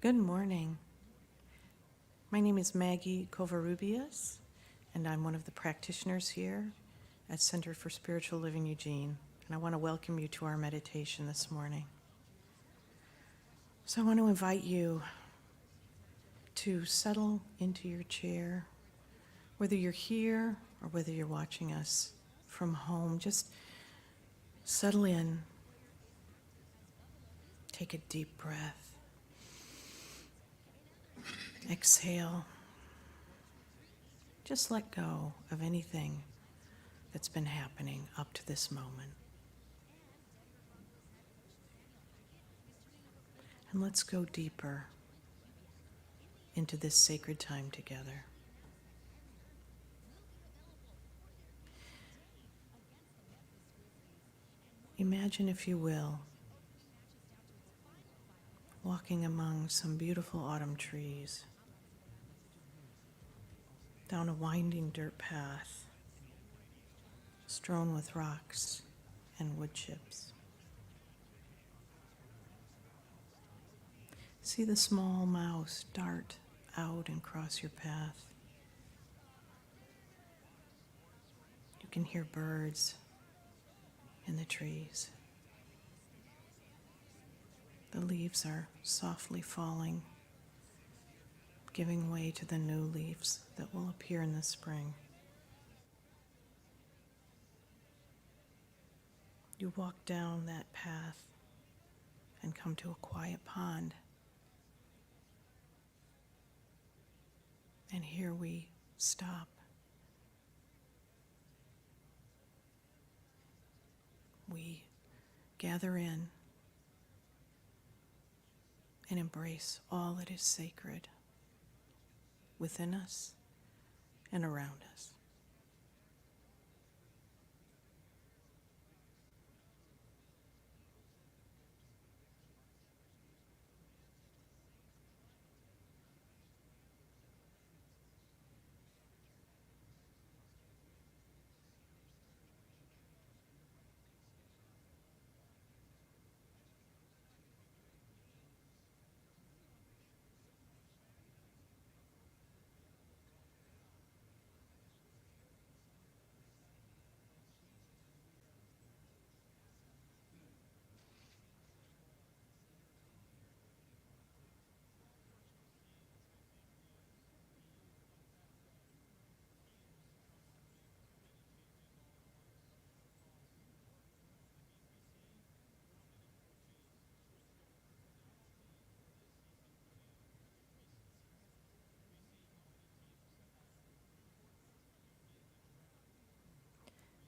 Good morning. My name is Maggie Covarrubias, and I'm one of the practitioners here at Center for Spiritual Living Eugene, and I want to welcome you to our meditation this morning. So I want to invite you to settle into your chair, whether you're here or whether you're watching us from home. Just settle in, take a deep breath. Exhale. Just let go of anything that's been happening up to this moment. And let's go deeper into this sacred time together. Imagine, if you will, walking among some beautiful autumn trees, down a winding dirt path, strewn with rocks and wood chips. See the small mouse dart out and cross your path. You can hear birds in the trees. The leaves are softly falling, giving way to the new leaves that will appear in the spring. You walk down that path and come to a quiet pond. And here we stop. We gather in and embrace all that is sacred within us and around us.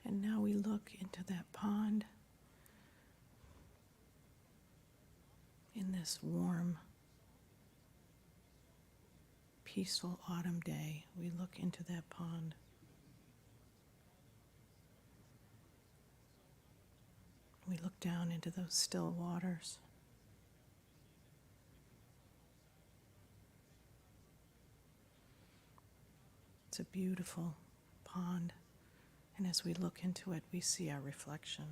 And now we look into that pond in this warm, peaceful autumn day. We look into that pond. We look down into those still waters. It's a beautiful pond, and as we look into it, we see our reflection.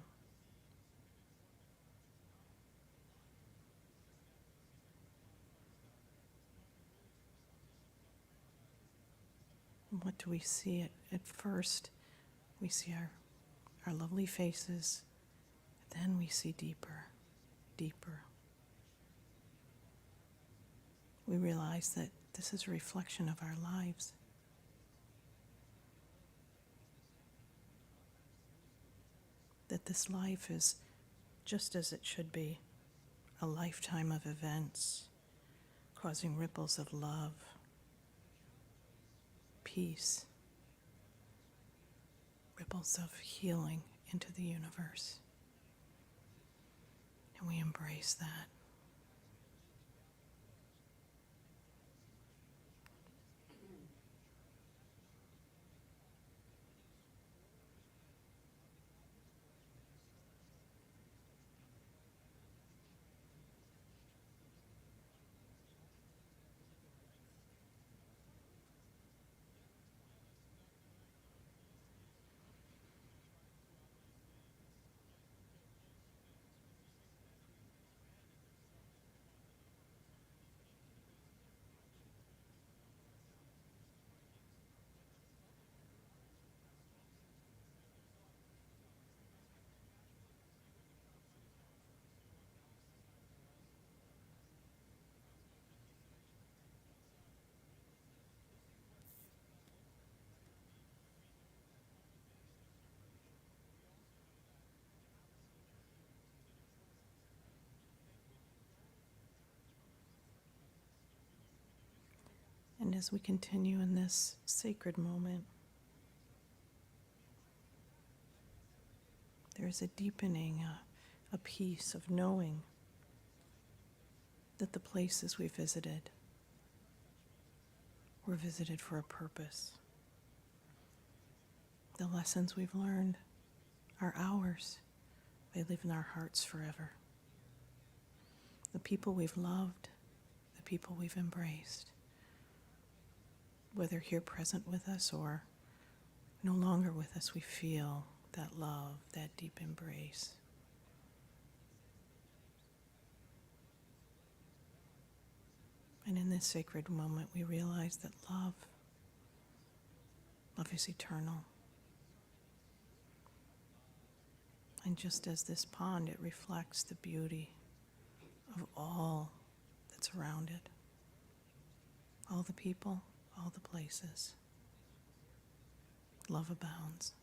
And what do we see at first? We see our lovely faces. Then we see deeper, deeper. We realize that this is a reflection of our lives. That this life is just as it should be, a lifetime of events, causing ripples of love, peace, ripples of healing into the universe. And we embrace that. And as we continue in this sacred moment, there is a deepening, a peace of knowing that the places we visited were visited for a purpose. The lessons we've learned are ours. They live in our hearts forever. The people we've loved, the people we've embraced, whether here present with us or no longer with us, we feel that love, that deep embrace. And in this sacred moment, we realize that love is eternal. And just as this pond, it reflects the beauty of all that's around it. All the people, all the places. Love abounds.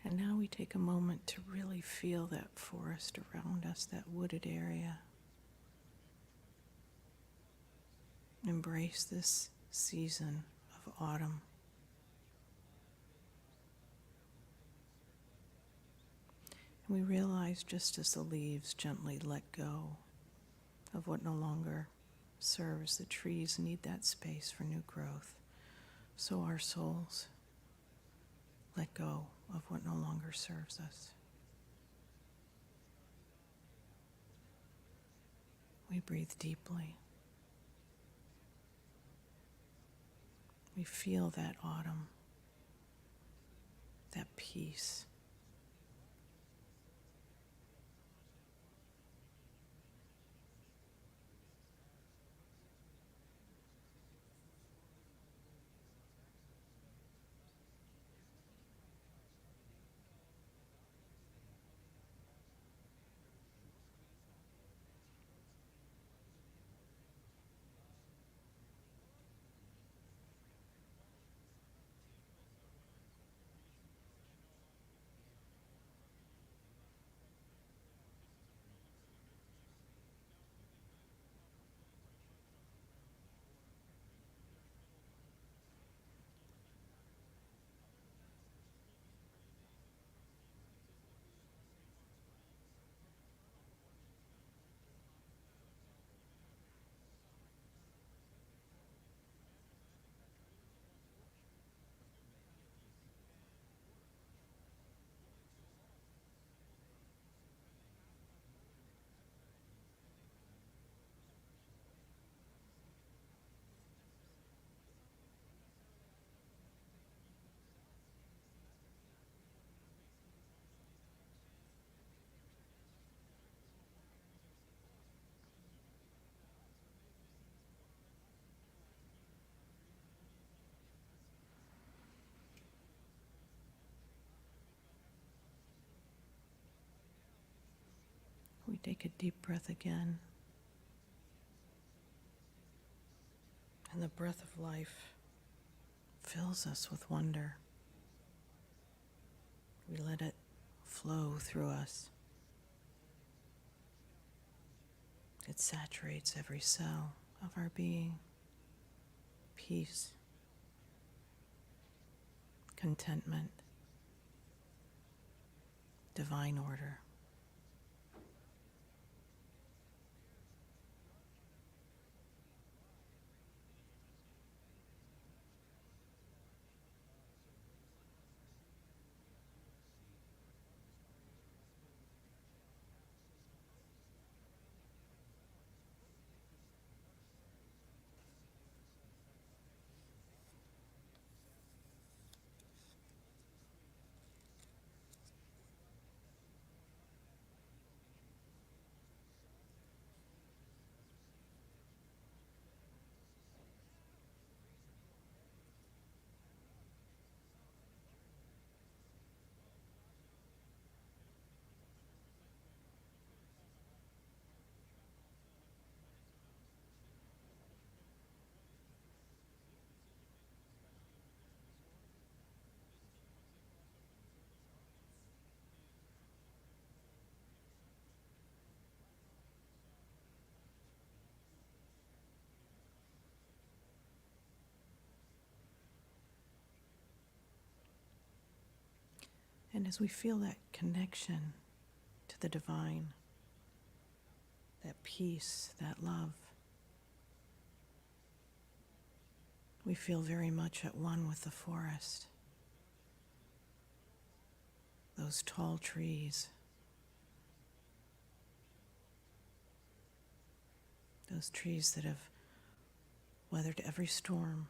And now we take a moment to really feel that forest around us, that wooded area. Embrace this season of autumn. And we realize just as the leaves gently let go of what no longer serves, the trees need that space for new growth. So our souls let go of what no longer serves us. We breathe deeply. We feel that autumn, that peace. We take a deep breath again. And the breath of life fills us with wonder. We let it flow through us. It saturates every cell of our being. Peace, contentment, divine order. And as we feel that connection to the divine, that peace, that love, we feel very much at one with the forest. Those tall trees, those trees that have weathered every storm,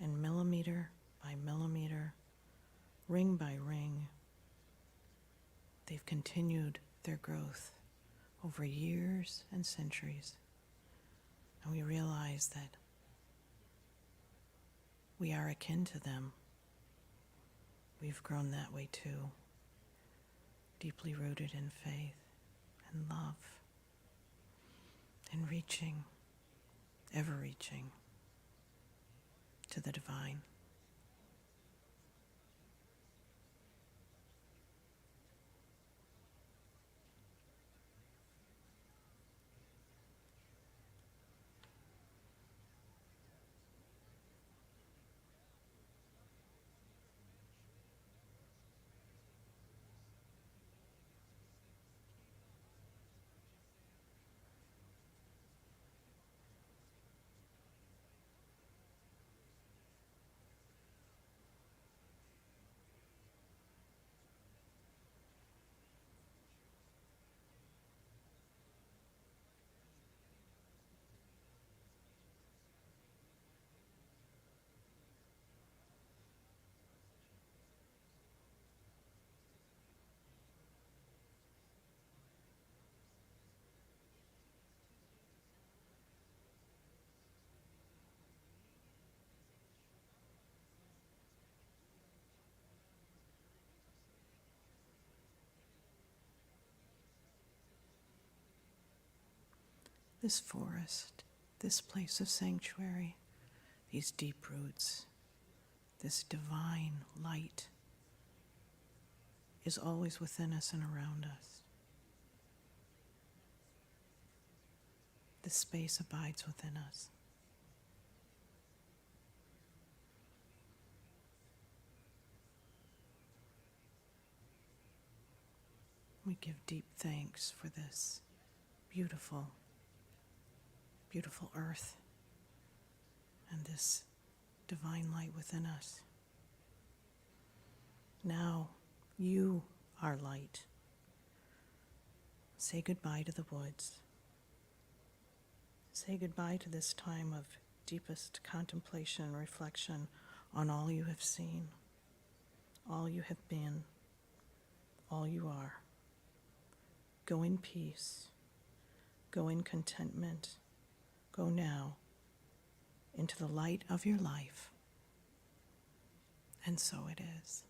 and millimeter by millimeter, ring by ring, they've continued their growth over years and centuries. And we realize that we are akin to them. We've grown that way too, deeply rooted in faith and love, and reaching, ever reaching to the divine. This forest, this place of sanctuary, these deep roots, this divine light is always within us and around us. This space abides within us. We give deep thanks for this beautiful, beautiful earth and this divine light within us. Now, you are light. Say goodbye to the woods. Say goodbye to this time of deepest contemplation and reflection on all you have seen, all you have been, all you are. Go in peace. Go in contentment. Go now into the light of your life. And so it is.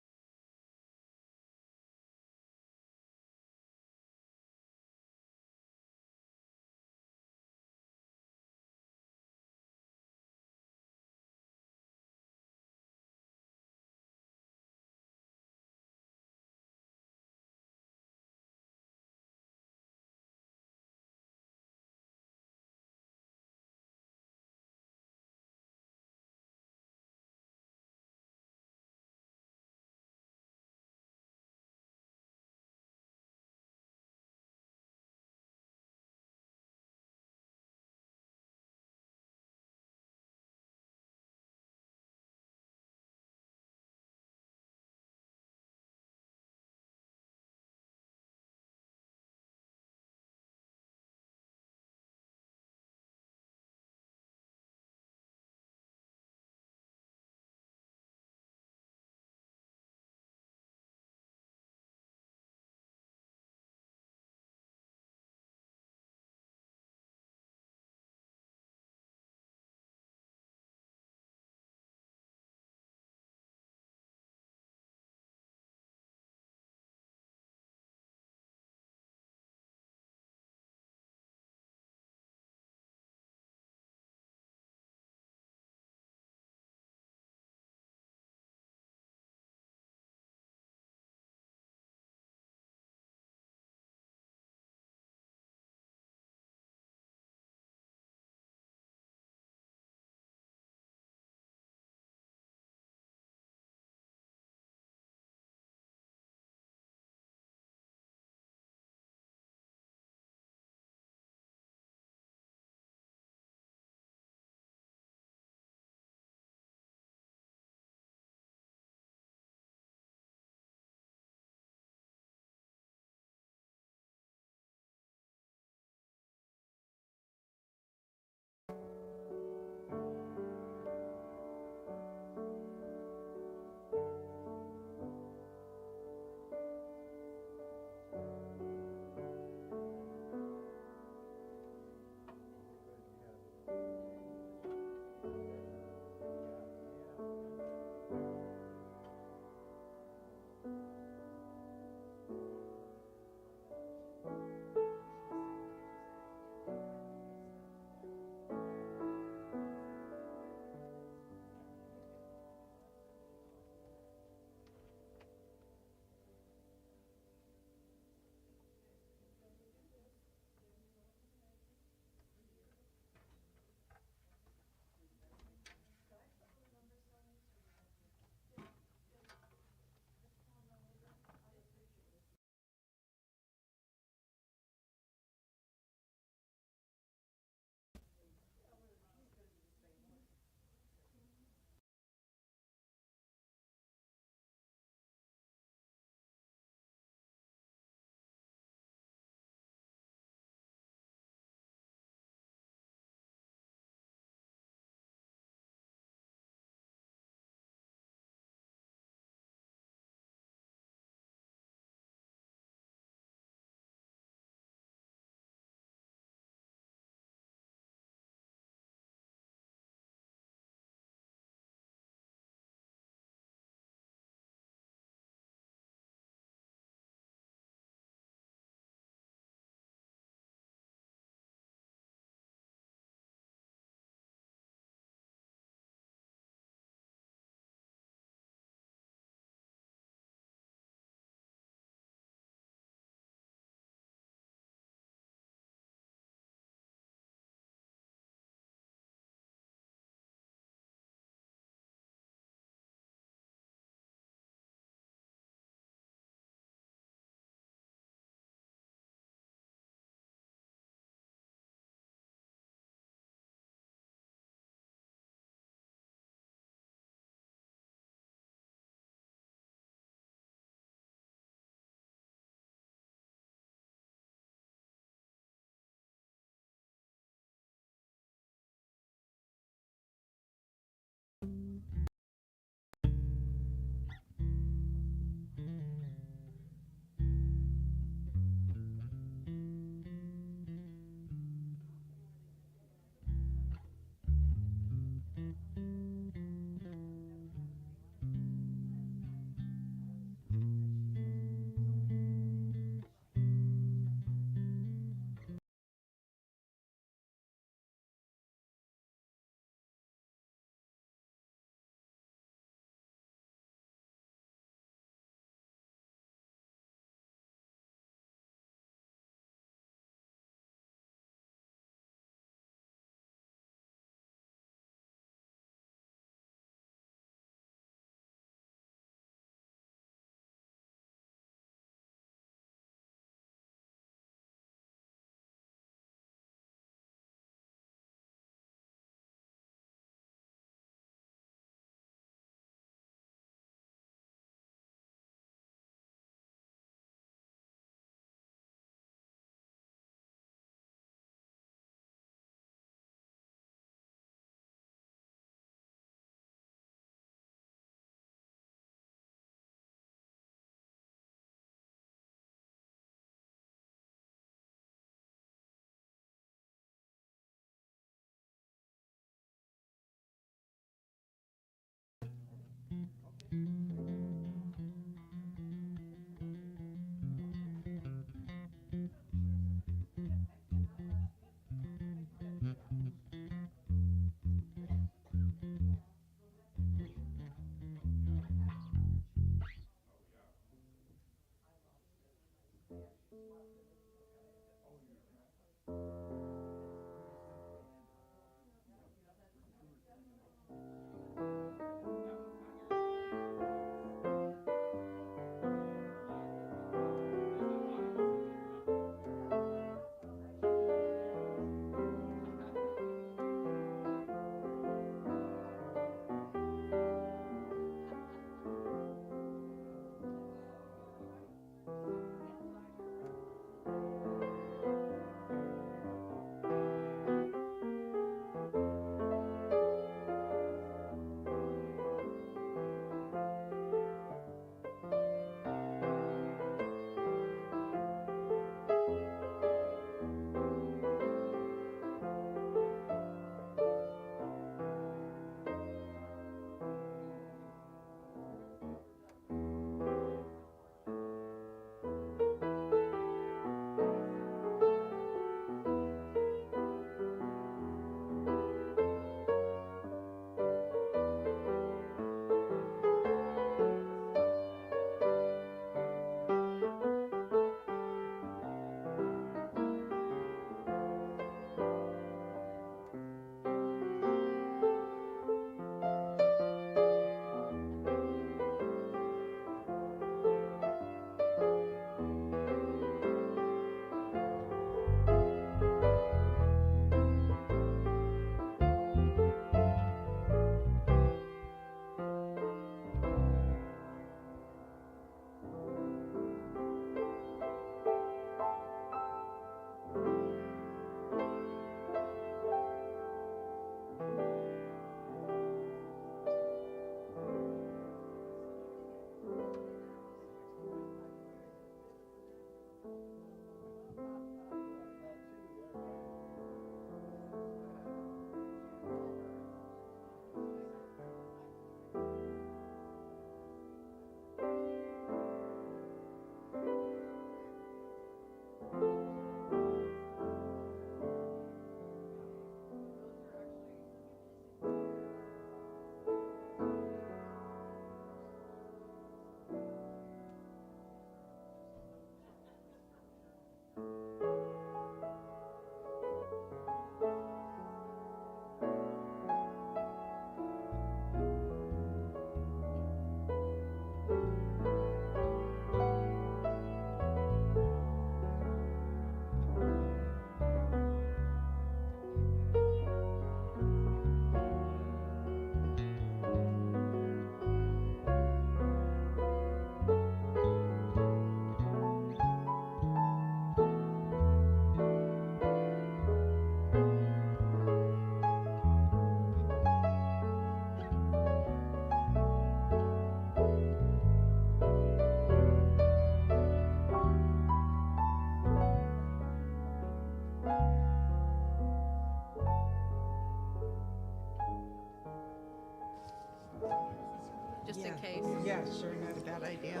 case. Yeah, sure, not a bad idea.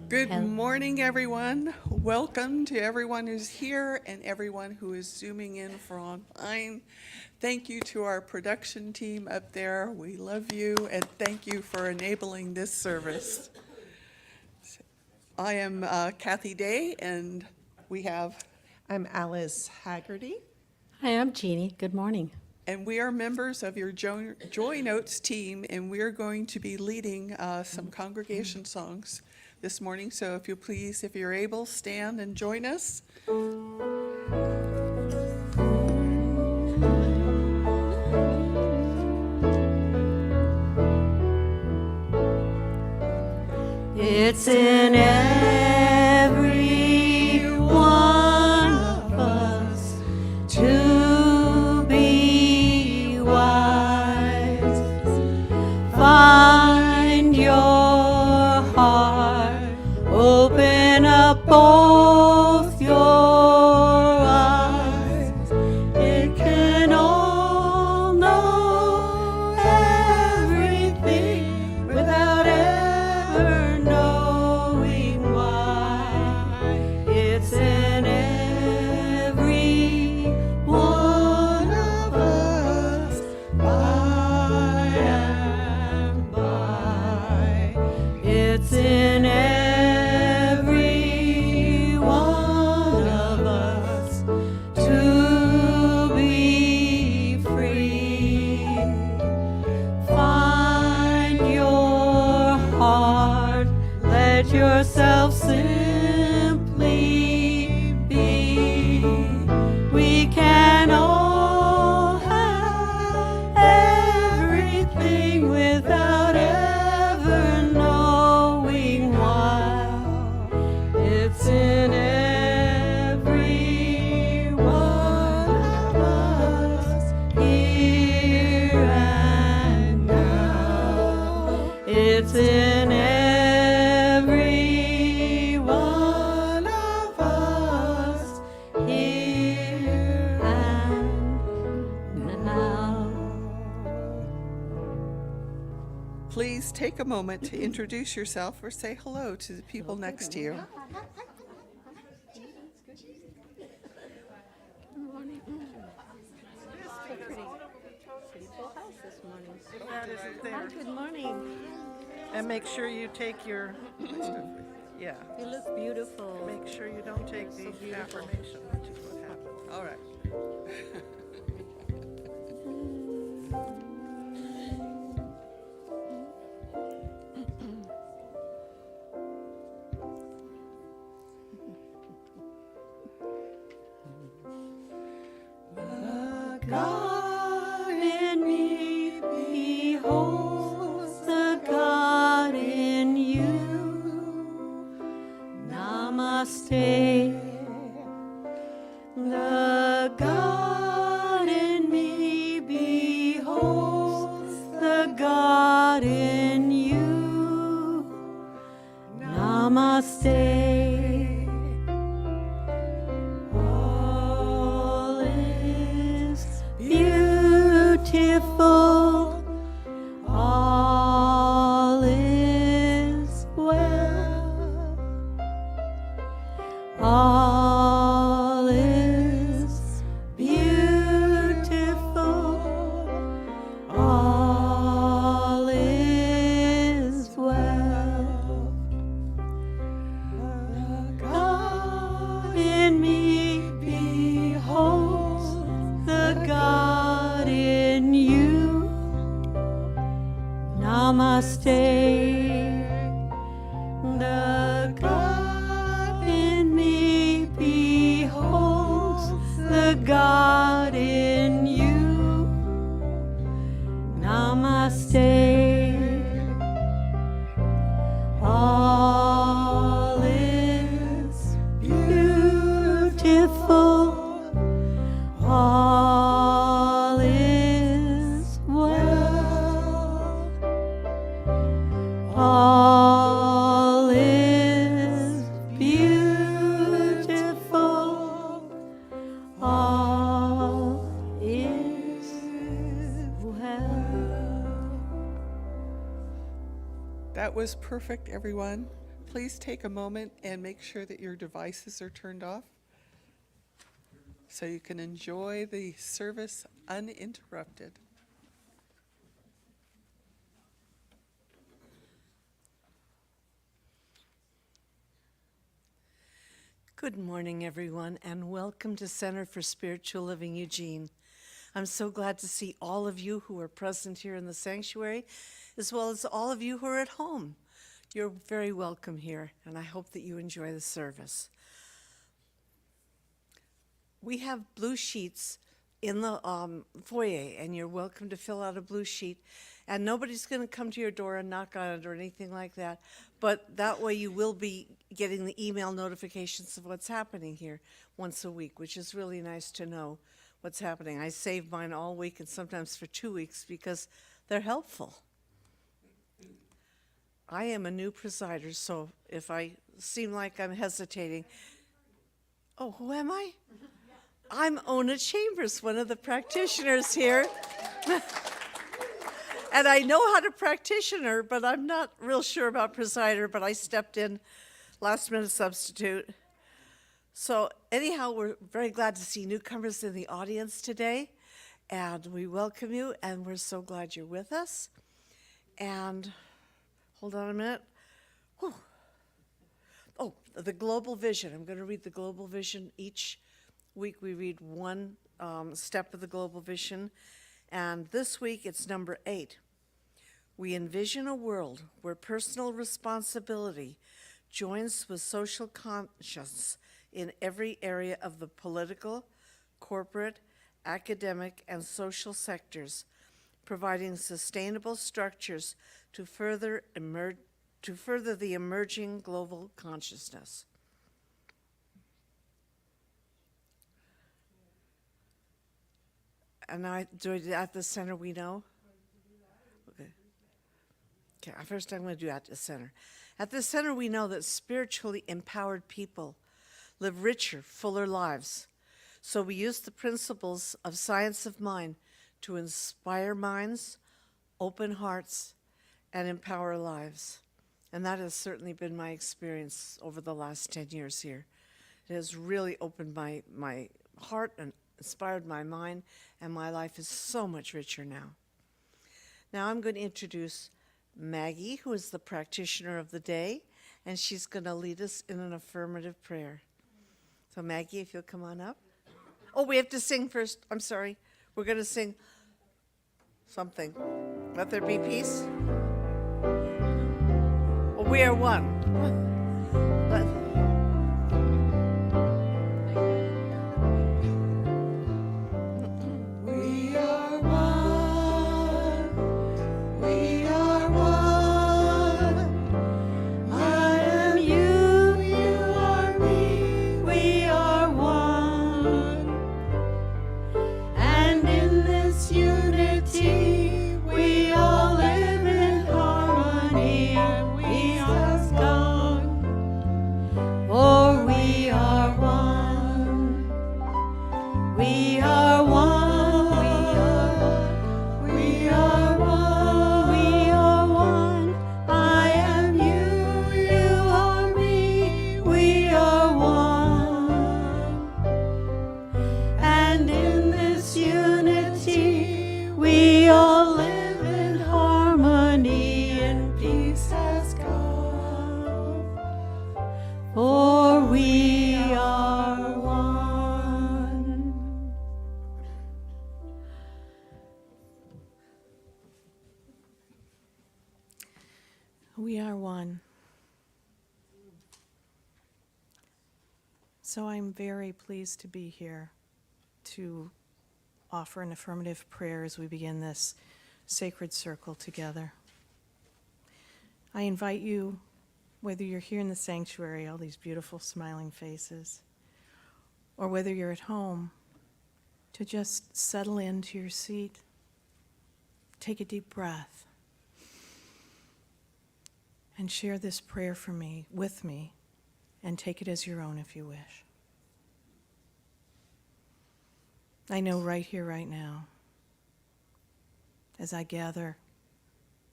Good morning, everyone. Welcome to everyone who's here and everyone who is zooming in from online. Thank you to our production team up there. We love you and thank you for enabling this service. I am Kathy Day, and we have, I'm Alice Haggerty. Hi, I'm Jeannie. Good morning. and we are members of your Joy Notes team, and we are going to be leading some congregation songs this morning. So if you please, if you're able, stand and join us. It's in every one of us to be wise. Find your heart, open up both your eyes. It can all know everything without ever knowing why. It's in every one of us, by and by. It's in every one of us to be free. Find your heart, let yourself simply be. We can all have everything without ever knowing why. It's in every one of us, here and now. It's in every one of us, here and now. Please take a moment to introduce yourself or say hello to the people next to you. That isn't there. Good morning. And make sure you take your, yeah, You look beautiful. make sure you don't take the affirmation, which is what happened. All right. God in me beholds the God in you. Namaste. The God in me beholds the God in you. Namaste. All is beautiful. All is well. All is beautiful. All is well. God in me beholds the God in you. Namaste. The God in me beholds the God in you. Namaste. All is beautiful. All is well. All That was perfect, everyone. Please take a moment and make sure that your devices are turned off so you can enjoy the service uninterrupted. Good morning, everyone, and welcome to Center for Spiritual Living Eugene. I'm so glad to see all of you who are present here in the sanctuary, as well as all of you who are at home. You're very welcome here, and I hope that you enjoy the service. We have blue sheets in the foyer, and you're welcome to fill out a blue sheet. And nobody's going to come to your door and knock on it or anything like that. But that way you will be getting the email notifications of what's happening here once a week, which is really nice to know what's happening. I save mine all week and sometimes for 2 weeks because they're helpful. I am a new presider, so if I seem like I'm hesitating, oh, who am I? I'm Ona Chambers, one of the practitioners here. And I know how to practitioner, but I'm not real sure about presider, but I stepped in last minute substitute. So anyhow, we're very glad to see newcomers in the audience today, and we welcome you, and we're so glad you're with us. And hold on a minute. Whew. Oh, the global vision. I'm going to read the global vision. Each week we read one step of the global vision, and this week it's number 8. We envision a world where personal responsibility joins with social conscience in every area of the political, corporate, academic, and social sectors, providing sustainable structures to further the emerging global consciousness. And at the center we know? Okay, first I'm going to do at the center. At the center we know that spiritually empowered people live richer, fuller lives. So we use the principles of science of mind to inspire minds, open hearts, and empower lives. And that has certainly been my experience over the last 10 years here. It has really opened my heart and inspired my mind, and my life is so much richer now. Now I'm going to introduce Maggie, who is the practitioner of the day, and she's going to lead us in an affirmative prayer. So Maggie, if you'll come on up. Oh, we have to sing first. I'm sorry. We're going to sing something. Let there be peace. Well, we are one. We are one. We are one. I am you, you are me. We are one. And in this unity, we all live in harmony. And we are gone. For we are one. We are one. We are one. We are one. I am you, you are me. We are one. And in this unity, we all live in harmony, and peace has come. For we are one. We are one. So I'm very pleased to be here to offer an affirmative prayer as we begin this sacred circle together. I invite you, whether you're here in the sanctuary, all these beautiful smiling faces, or whether you're at home, to just settle into your seat, take a deep breath, and share this prayer with me, and take it as your own if you wish. I know right here, right now, as I gather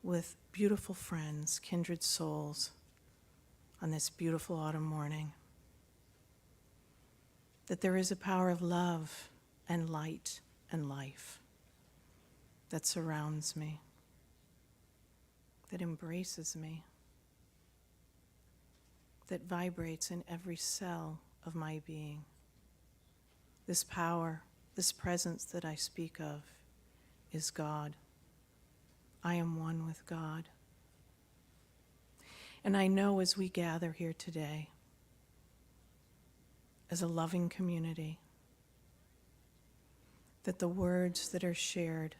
with beautiful friends, kindred souls, on this beautiful autumn morning. That there is a power of love and light and life that surrounds me, that embraces me, that vibrates in every cell of my being. This power, this presence that I speak of is God. I am one with God. And I know as we gather here today, as a loving community, that the words that are shared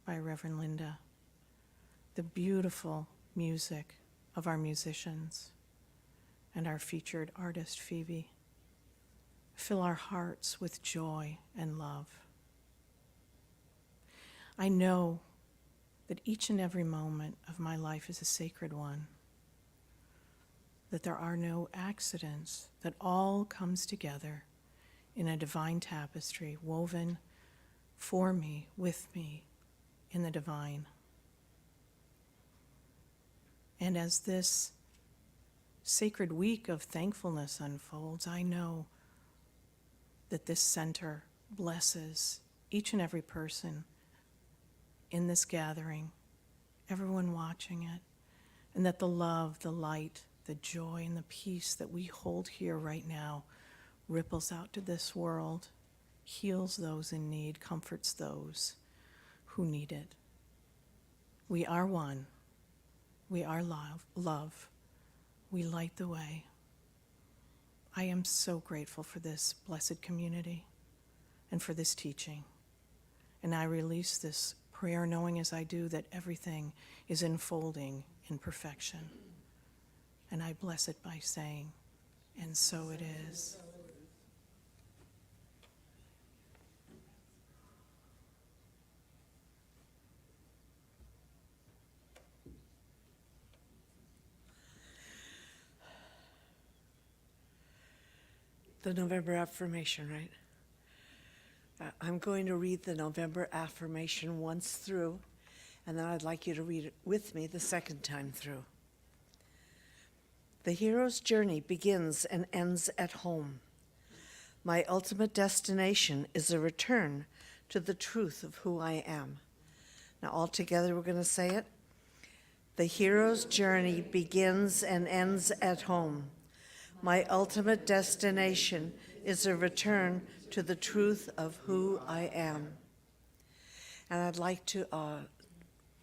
by Reverend Linda, the beautiful music of our musicians and our featured artist Phoebe, fill our hearts with joy and love. I know that each and every moment of my life is a sacred one, that there are no accidents, that all comes together in a divine tapestry woven for me, with me, in the divine. And as this sacred week of thankfulness unfolds, I know that this center blesses each and every person in this gathering, everyone watching it, and that the love, the light, the joy, and the peace that we hold here right now ripples out to this world, heals those in need, comforts those who need it. We are one. We are love. We light the way. I am so grateful for this blessed community and for this teaching. And I release this prayer knowing as I do that everything is unfolding in perfection. And I bless it by saying, and so it is. The November affirmation, right? I'm going to read the November affirmation once through, and then I'd like you to read it with me the second time through. The hero's journey begins and ends at home. My ultimate destination is a return to the truth of who I am. Now, all together, we're going to say it. The hero's journey begins and ends at home. My ultimate destination is a return to the truth of who I am. And I'd like to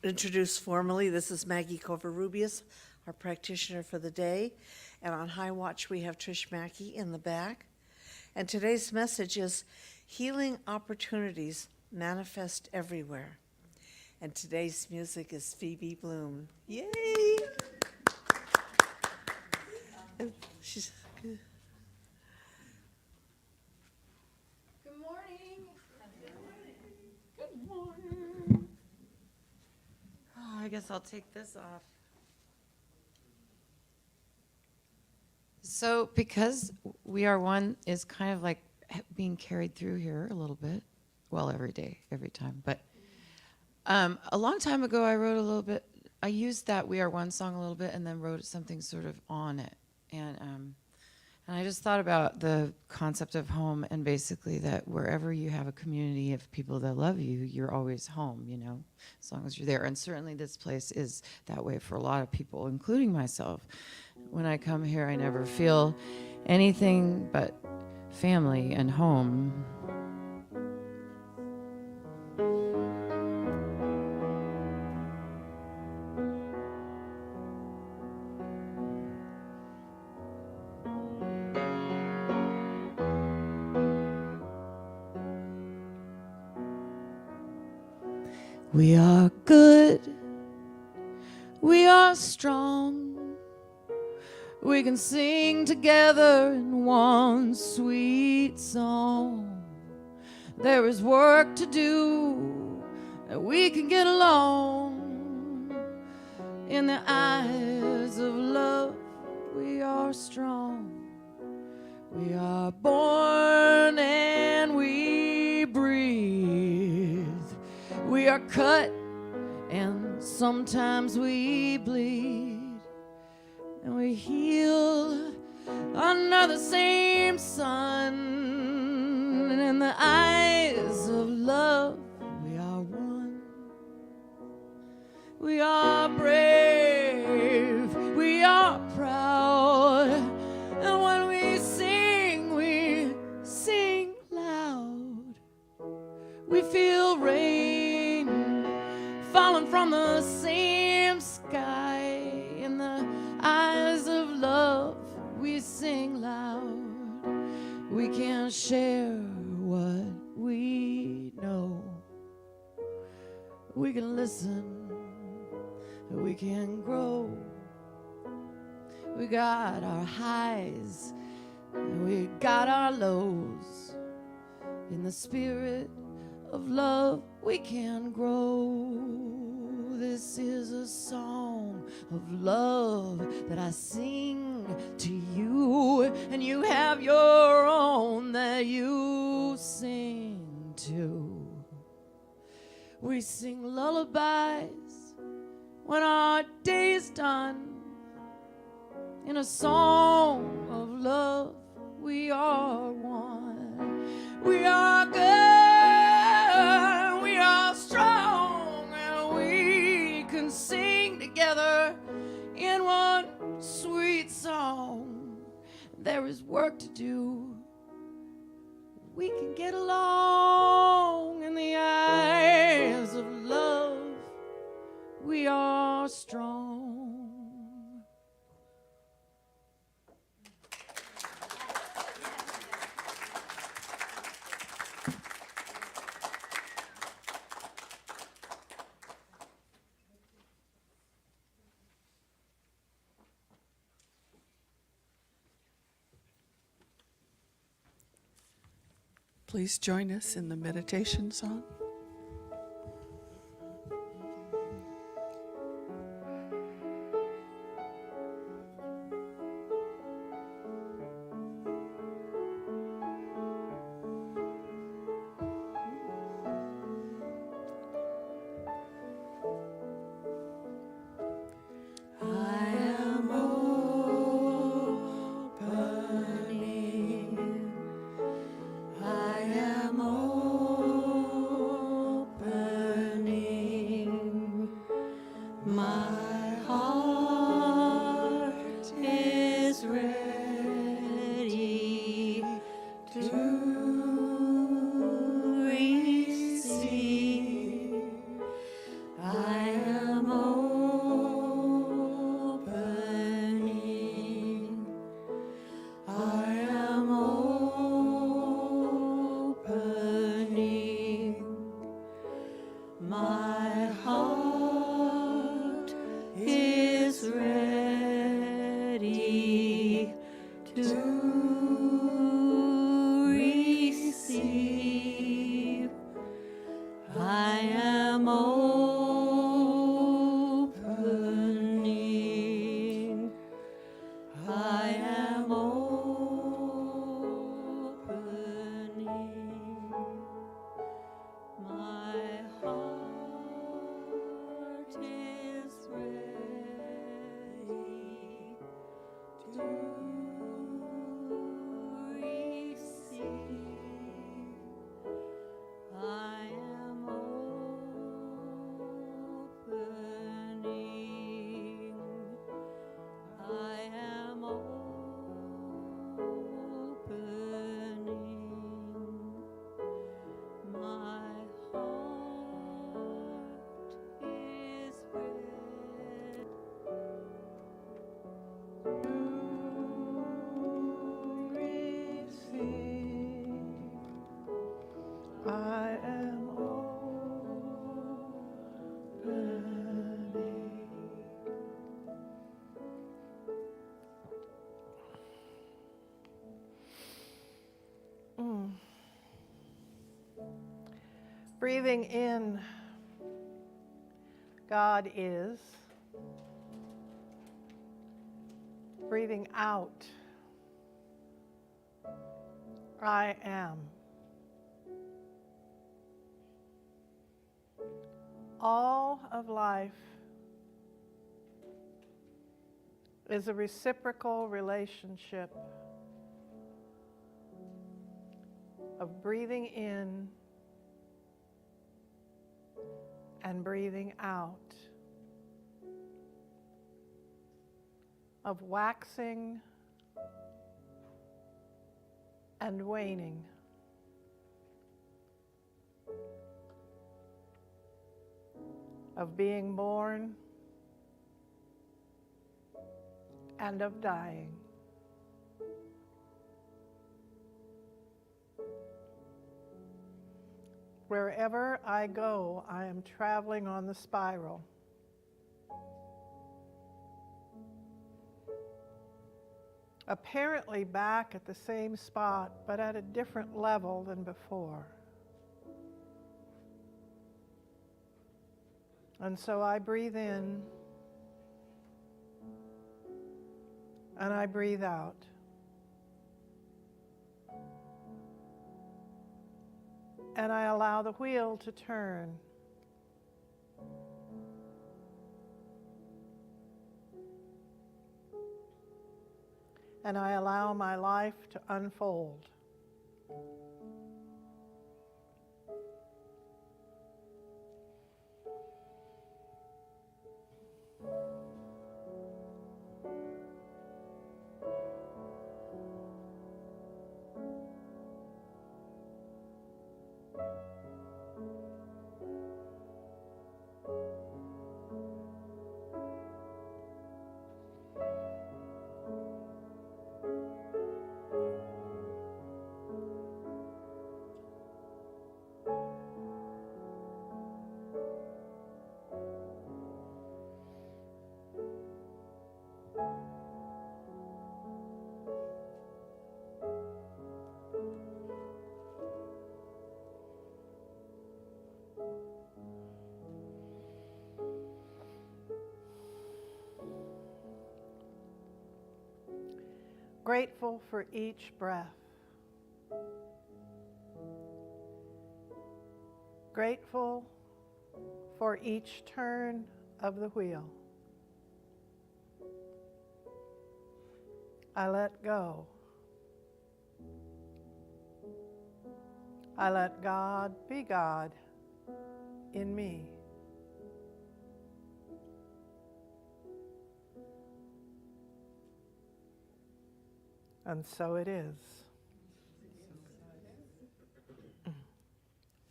introduce formally, this is Maggie Covarrubias, our practitioner for the day. And on High Watch, we have Trish Mackey in the back. And today's message is healing opportunities manifest everywhere. And today's music is Phoebe Bloom. Yay! She's good. Good morning. Good morning. Oh, I guess I'll take this off. So, because We Are One is kind of like being carried through here a little bit. Well, every day, every time. But a long time ago, I wrote a little bit. I used that We Are One song a little bit and then wrote something sort of on it. And I just thought about the concept of home and basically that wherever you have a community of people that love you, you're always home, you know, as long as you're there. And certainly this place is that way for a lot of people, including myself. When I come here, I never feel anything but family and home. We are good, we are strong, we can sing together in one sweet song. There is work to do, and we can get along. In the eyes of love, we are strong. We are born and we breathe. We are cut And sometimes we bleed and we heal under the same sun. And in the eyes of love, we are one. We are brave, we are proud. And when we sing loud. We feel rain falling from the same sky. In the eyes of love, we sing loud. We can share what we know. We can listen, we can grow. We got our highs and we got our lows. In the spirit of love, we can grow. This is a song of love that I sing to you, and you have your own that you sing to. We sing lullabies when our day is done. In a song of love, we are one. We are good, we are strong, and we can sing together in one sweet song. There is work to do. We can get along in the eyes of love. We are strong. Please join us in the meditation song. Breathing in, God is. Breathing out, I am. All of life is a reciprocal relationship of breathing in and breathing out, of waxing and waning, of being born and of dying. Wherever I go, I am traveling on the spiral. Apparently back at the same spot, but at a different level than before. And so I breathe in and I breathe out. And I allow the wheel to turn. And I allow my life to unfold. Grateful for each breath. Grateful for each turn of the wheel. I let go. I let God be God in me. And so it is.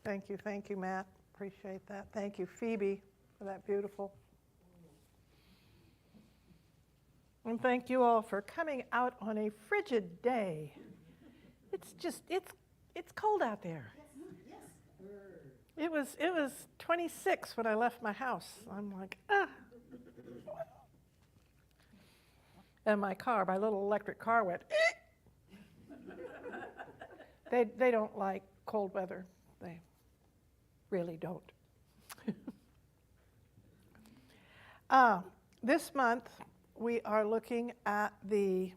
Thank you, Matt. Appreciate that. Thank you, Phoebe, for that beautiful. And thank you all for coming out on a frigid day. It's cold out there. It was 26 when I left my house. I'm like, ah. And my little electric car went, They don't like cold weather. They really don't. This month, we are looking at the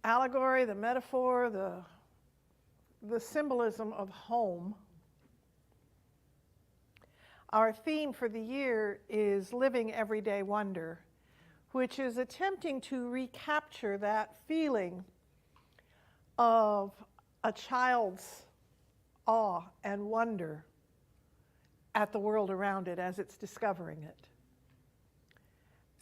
allegory, the metaphor, the symbolism of home. Our theme for the year is Living Everyday Wonder, which is attempting to recapture that feeling of a child's awe and wonder at the world around it as it's discovering it.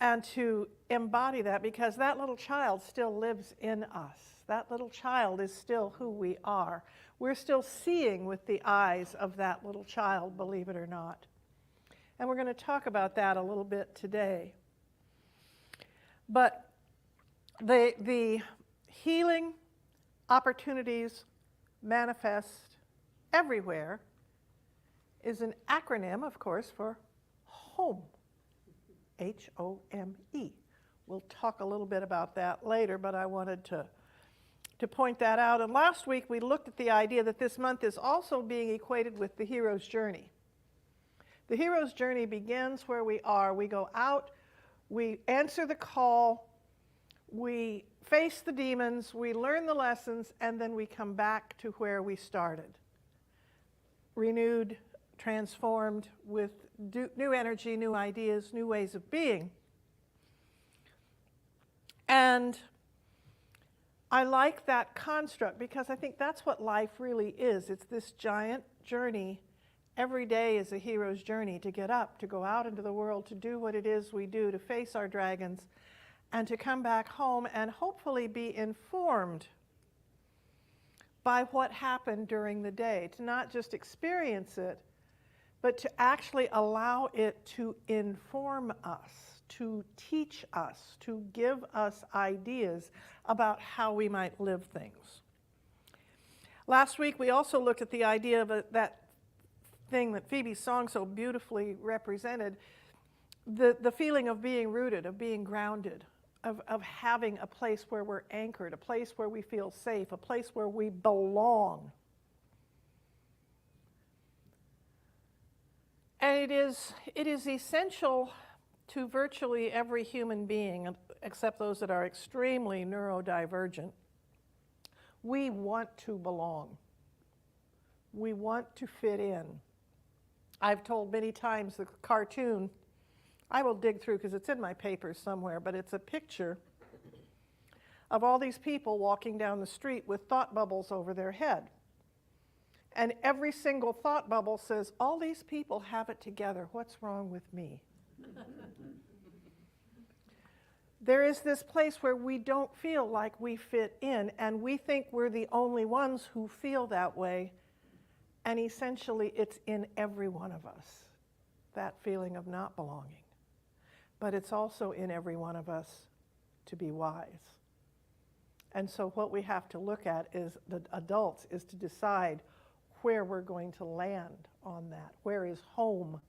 And to embody that, because that little child still lives in us. That little child is still who we are. We're still seeing with the eyes of that little child, believe it or not. And we're going to talk about that a little bit today. But the healing opportunities manifest everywhere is an acronym, of course, for HOME. HOME. We'll talk a little bit about that later, but I wanted to point that out. And last week we looked at the idea that this month is also being equated with the hero's journey. The hero's journey begins where we are. We go out, we answer the call, we face the demons, we learn the lessons, and then we come back to where we started. Renewed, transformed with new energy, new ideas, new ways of being. And I like that construct because I think that's what life really is. It's this giant journey. Every day is a hero's journey to get up, to go out into the world, to do what it is we do, to face our dragons, and to come back home and hopefully be informed by what happened during the day, to not just experience it, but to actually allow it to inform us, to teach us, to give us ideas about how we might live things. Last week, we also looked at the idea of that thing that Phoebe's song so beautifully represented, the feeling of being rooted, of being grounded, of having a place where we're anchored, a place where we feel safe, a place where we belong. And it is essential to virtually every human being, except those that are extremely neurodivergent. We want to belong. We want to fit in. I've told many times the cartoon, I will dig through because it's in my papers somewhere, but it's a picture of all these people walking down the street with thought bubbles over their head. And every single thought bubble says, all these people have it together. What's wrong with me? There is this place where we don't feel like we fit in, and we think we're the only ones who feel that way. And essentially, it's in every one of us, that feeling of not belonging. But it's also in every one of us to be wise. And so what we have to look at is, the adults, is to decide where we're going to land on that. Where is home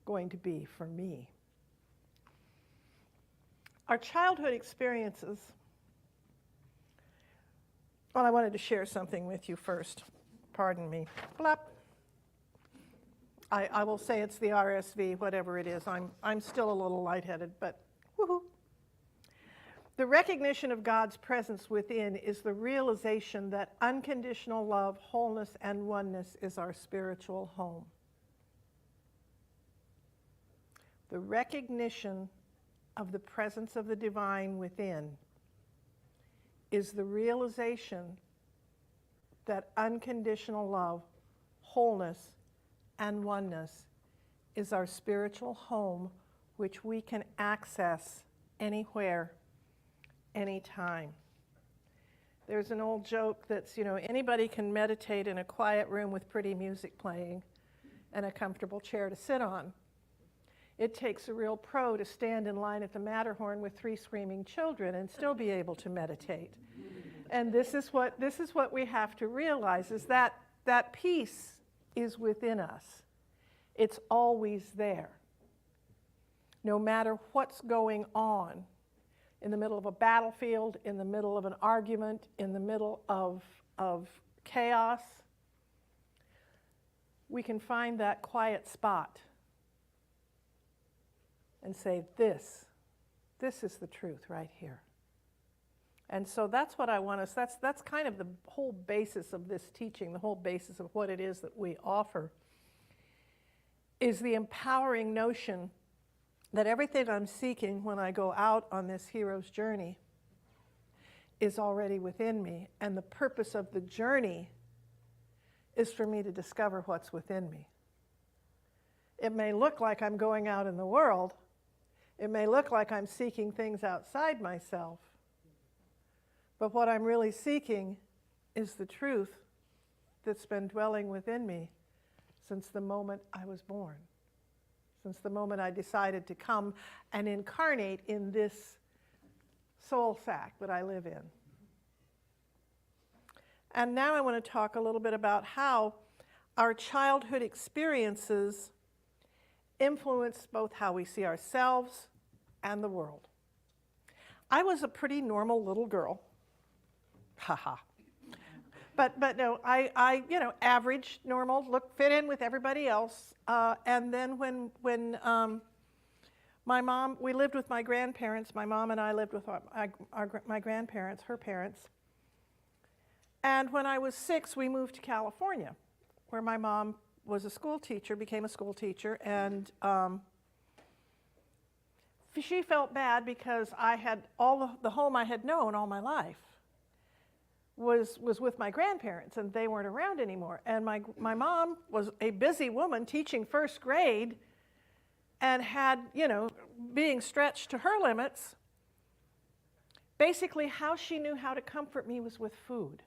going to be for me? Our childhood experiences. Well, I wanted to share something with you first. Pardon me. Blop. I will say it's the RSV, whatever it is. I'm still a little lightheaded, but woohoo. The recognition of God's presence within is the realization that unconditional love, wholeness, and oneness is our spiritual home. The recognition of the presence of the divine within is the realization that unconditional love, wholeness, and oneness is our spiritual home, which we can access anywhere, anytime. There's an old joke that's, anybody can meditate in a quiet room with pretty music playing and a comfortable chair to sit on. It takes a real pro to stand in line at the Matterhorn with 3 screaming children and still be able to meditate. And this is what we have to realize, is that peace is within us. It's always there. No matter what's going on, in the middle of a battlefield, in the middle of an argument, in the middle of chaos, we can find that quiet spot and say, this is the truth right here. And so that's what I want us, that's kind of the whole basis of this teaching, the whole basis of what it is that we offer, is the empowering notion that everything I'm seeking when I go out on this hero's journey is already within me, and the purpose of the journey is for me to discover what's within me. It may look like I'm going out in the world, it may look like I'm seeking things outside myself, but what I'm really seeking is the truth that's been dwelling within me since the moment I was born, since the moment I decided to come and incarnate in this soul sack that I live in. And now I want to talk a little bit about how our childhood experiences influence both how we see ourselves and the world. I was a pretty normal little girl. Haha. But no, I average, normal, fit in with everybody else. And then when my mom, we lived with my grandparents. My mom and I lived with my grandparents, her parents. And when I was 6, we moved to California, where my mom was a school teacher, became a school teacher, and she felt bad because I had the home I had known all my life was with my grandparents, and they weren't around anymore. And my mom was a busy woman teaching first grade and had, being stretched to her limits. Basically, how she knew how to comfort me was with food.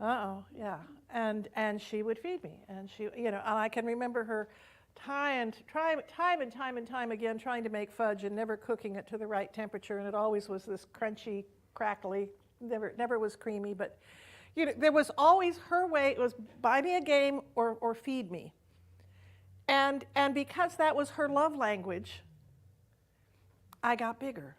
Yeah. And she would feed me. And she, and I can remember her time and time again trying to make fudge and never cooking it to the right temperature. And it always was this crunchy, crackly, never was creamy. But, there was always her way. It was buy me a game or feed me. And because that was her love language, I got bigger.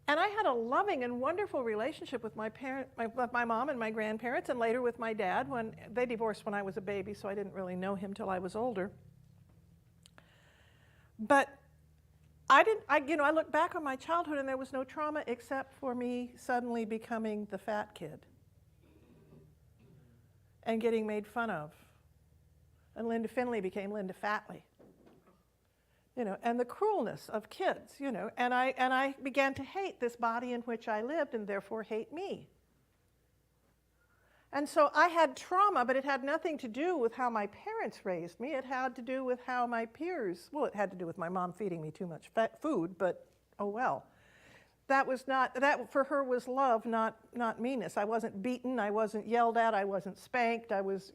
And I had a loving and wonderful relationship with my mom and my grandparents, and later with my dad. When they divorced when I was a baby, so I didn't really know him till I was older. But I look back on my childhood, and there was no trauma except for me suddenly becoming the fat kid and getting made fun of. And Linda Finley became Linda Fatley. And the cruelness of kids, and I began to hate this body in which I lived and therefore hate me. And so I had trauma, but it had nothing to do with how my parents raised me. It had to do with how my peers, well, it had to do with my mom feeding me too much food, but oh well. That for her was love, not meanness. I wasn't beaten, I wasn't yelled at, I wasn't spanked. I was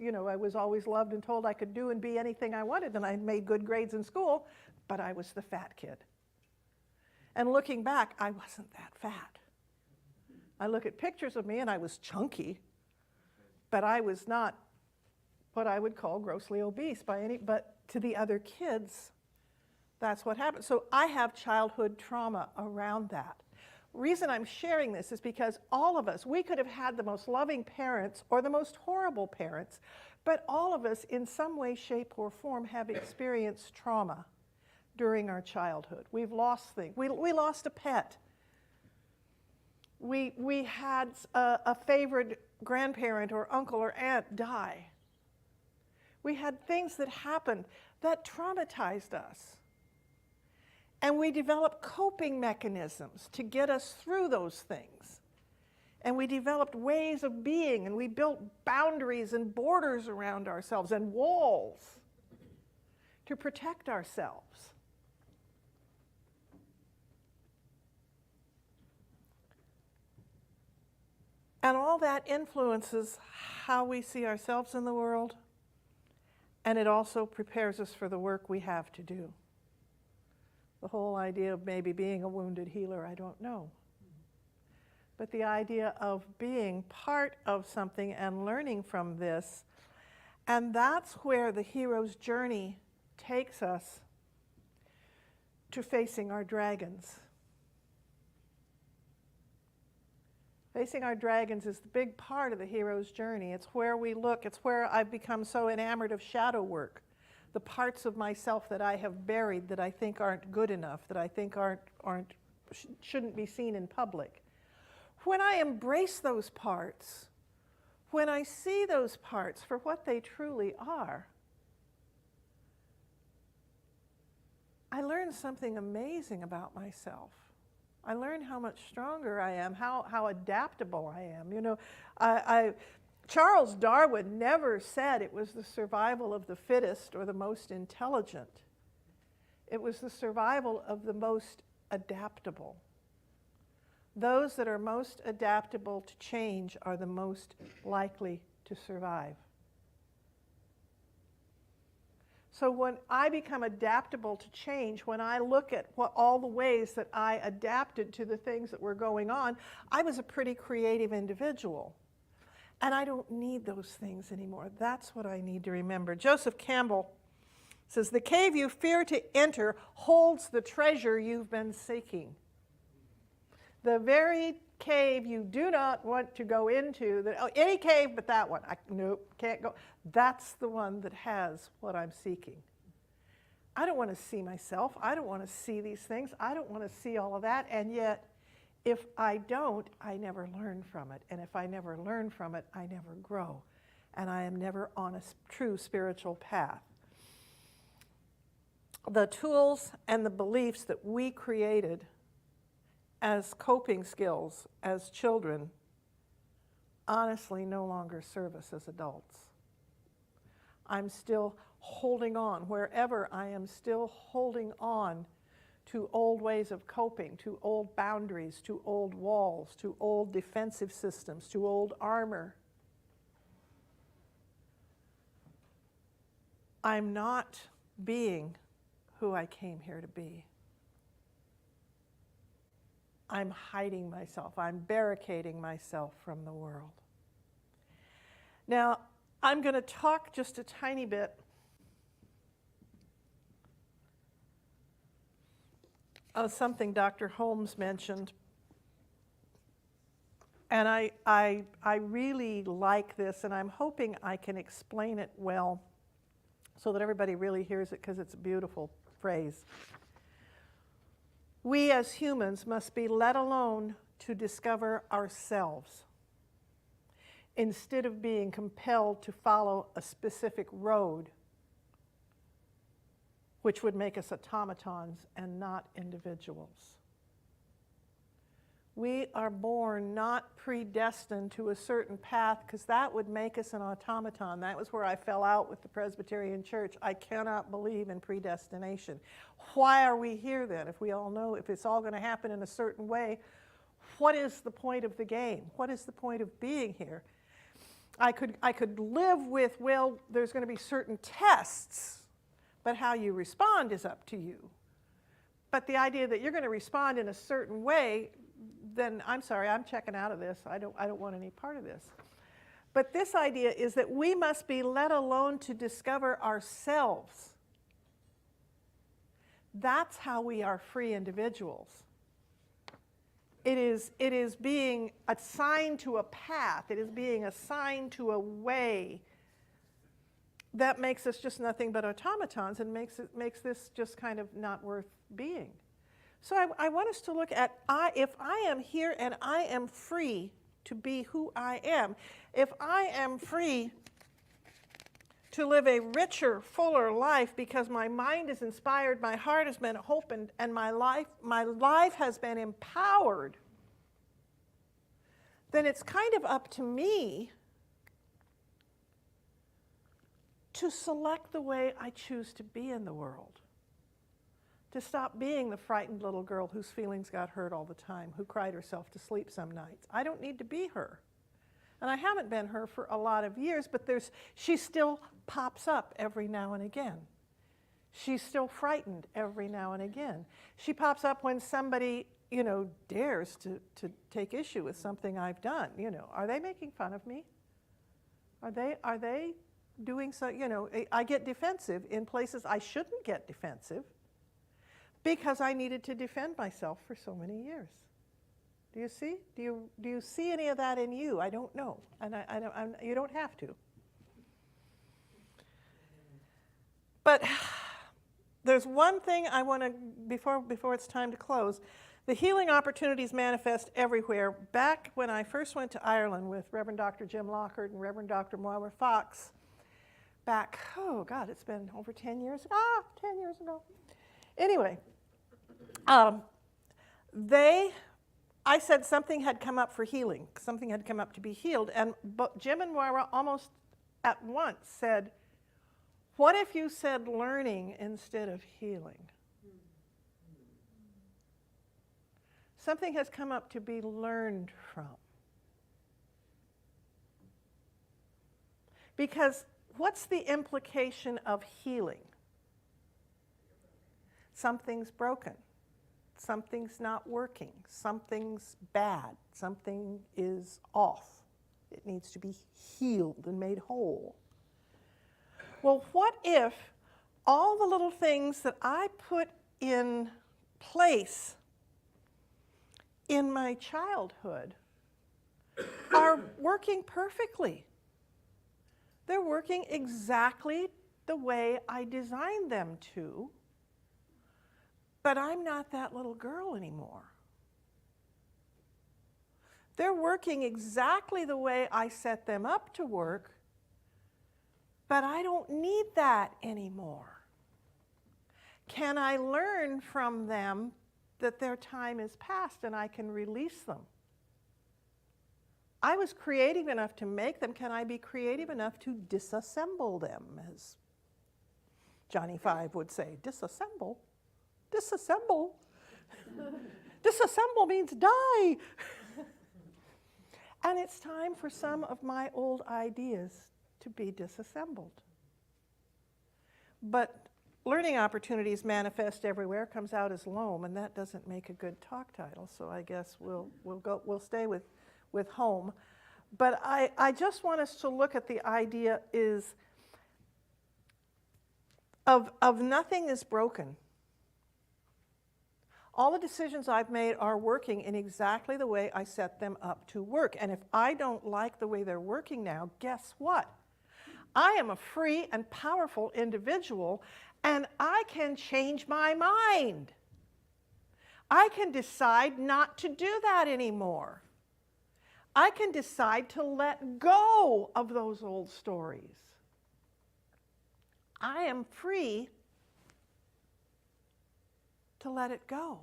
always loved and told I could do and be anything I wanted, and I made good grades in school, but I was the fat kid. And looking back, I wasn't that fat. I look at pictures of me and I was chunky, but I was not what I would call grossly obese but to the other kids, that's what happened. So I have childhood trauma around that. Reason I'm sharing this is because all of us, we could have had the most loving parents or the most horrible parents, but all of us in some way, shape, or form have experienced trauma during our childhood. We've lost things. We lost a pet. We had a favorite grandparent or uncle or aunt die. We had things that happened that traumatized us. And we developed coping mechanisms to get us through those things. And we developed ways of being, and we built boundaries and borders around ourselves and walls to protect ourselves. And all that influences how we see ourselves in the world, and it also prepares us for the work we have to do. The whole idea of maybe being a wounded healer, I don't know. But the idea of being part of something and learning from this, and that's where the hero's journey takes us to facing our dragons. Facing our dragons is the big part of the hero's journey. It's where we look. It's where I've become so enamored of shadow work. The parts of myself that I have buried that I think aren't good enough, that I think shouldn't be seen in public. When I embrace those parts, when I see those parts for what they truly are, I learn something amazing about myself. I learn how much stronger I am, how adaptable I am. Charles Darwin never said it was the survival of the fittest or the most intelligent. It was the survival of the most adaptable. Those that are most adaptable to change are the most likely to survive. So when I become adaptable to change, when I look at all the ways that I adapted to the things that were going on, I was a pretty creative individual. And I don't need those things anymore. That's what I need to remember. Joseph Campbell says, "The cave you fear to enter holds the treasure you've been seeking." The very cave you do not want to go into, any cave but that one, nope, can't go. That's the one that has what I'm seeking. I don't want to see myself. I don't want to see these things. I don't want to see all of that. And yet, if I don't, I never learn from it. And if I never learn from it, I never grow. and I am never on a true spiritual path. The tools and the beliefs that we created as coping skills as children honestly no longer serve us as adults. I'm still holding on, wherever I am still holding on to old ways of coping, to old boundaries, to old walls, to old defensive systems, to old armor. I'm not being who I came here to be. I'm hiding myself. I'm barricading myself from the world. Now, I'm going to talk just a tiny bit of something Dr. Holmes mentioned. And I really like this, and I'm hoping I can explain it well so that everybody really hears it, because it's a beautiful phrase. We as humans must be let alone to discover ourselves instead of being compelled to follow a specific road, which would make us automatons and not individuals. We are born not predestined to a certain path, because that would make us an automaton. That was where I fell out with the Presbyterian Church. I cannot believe in predestination. Why are we here then? If we all know, if it's all going to happen in a certain way, what is the point of the game? What is the point of being here? I could live with, well, there's going to be certain tests, but how you respond is up to you. But the idea that you're going to respond in a certain way, then I'm sorry, I'm checking out of this. I don't want any part of this. But this idea is that we must be let alone to discover ourselves. That's how we are free individuals. It is being assigned to a path. It is being assigned to a way that makes us just nothing but automatons, and makes this just kind of not worth being. So I want us to look at, if I am here and I am free to be who I am, if I am free to live a richer, fuller life because my mind is inspired, my heart has been opened, and my life has been empowered, then it's kind of up to me to select the way I choose to be in the world. To stop being the frightened little girl whose feelings got hurt all the time, who cried herself to sleep some nights. I don't need to be her. And I haven't been her for a lot of years, but she still pops up every now and again. She's still frightened every now and again. She pops up when somebody, dares to take issue with something I've done. Are they making fun of me? Are they doing so? I get defensive in places I shouldn't get defensive, because I needed to defend myself for so many years. Do you see? Do you see any of that in you? I don't know, and you don't have to. But there's one thing I want to, before it's time to close. The healing opportunities manifest everywhere. Back when I first went to Ireland with Reverend Dr. Jim Lockhart and Reverend Dr. Moira Fox, it's been over 10 years. 10 years ago. Anyway, I said something had come up for healing. Something had come up to be healed. And Jim and Moira almost at once said, what if you said learning instead of healing? Something has come up to be learned from. Because what's the implication of healing? Something's broken. Something's not working. Something's bad. Something is off. It needs to be healed and made whole. Well, what if all the little things that I put in place in my childhood are working perfectly? They're working exactly the way I designed them to, but I'm not that little girl anymore. They're working exactly the way I set them up to work, But I don't need that anymore. Can I learn from them that their time is past and I can release them? I was creative enough to make them. Can I be creative enough to disassemble them, as Johnny Five would say? Disassemble? Disassemble? Disassemble means die. And it's time for some of my old ideas to be disassembled. But learning opportunities manifest everywhere comes out as loam, and that doesn't make a good talk title. So I guess we'll stay with home. But I just want us to look at the idea is of nothing is broken. All the decisions I've made are working in exactly the way I set them up to work. And if I don't like the way they're working now, guess what? I am a free and powerful individual, and I can change my mind. I can decide not to do that anymore. I can decide to let go of those old stories. I am free to let it go.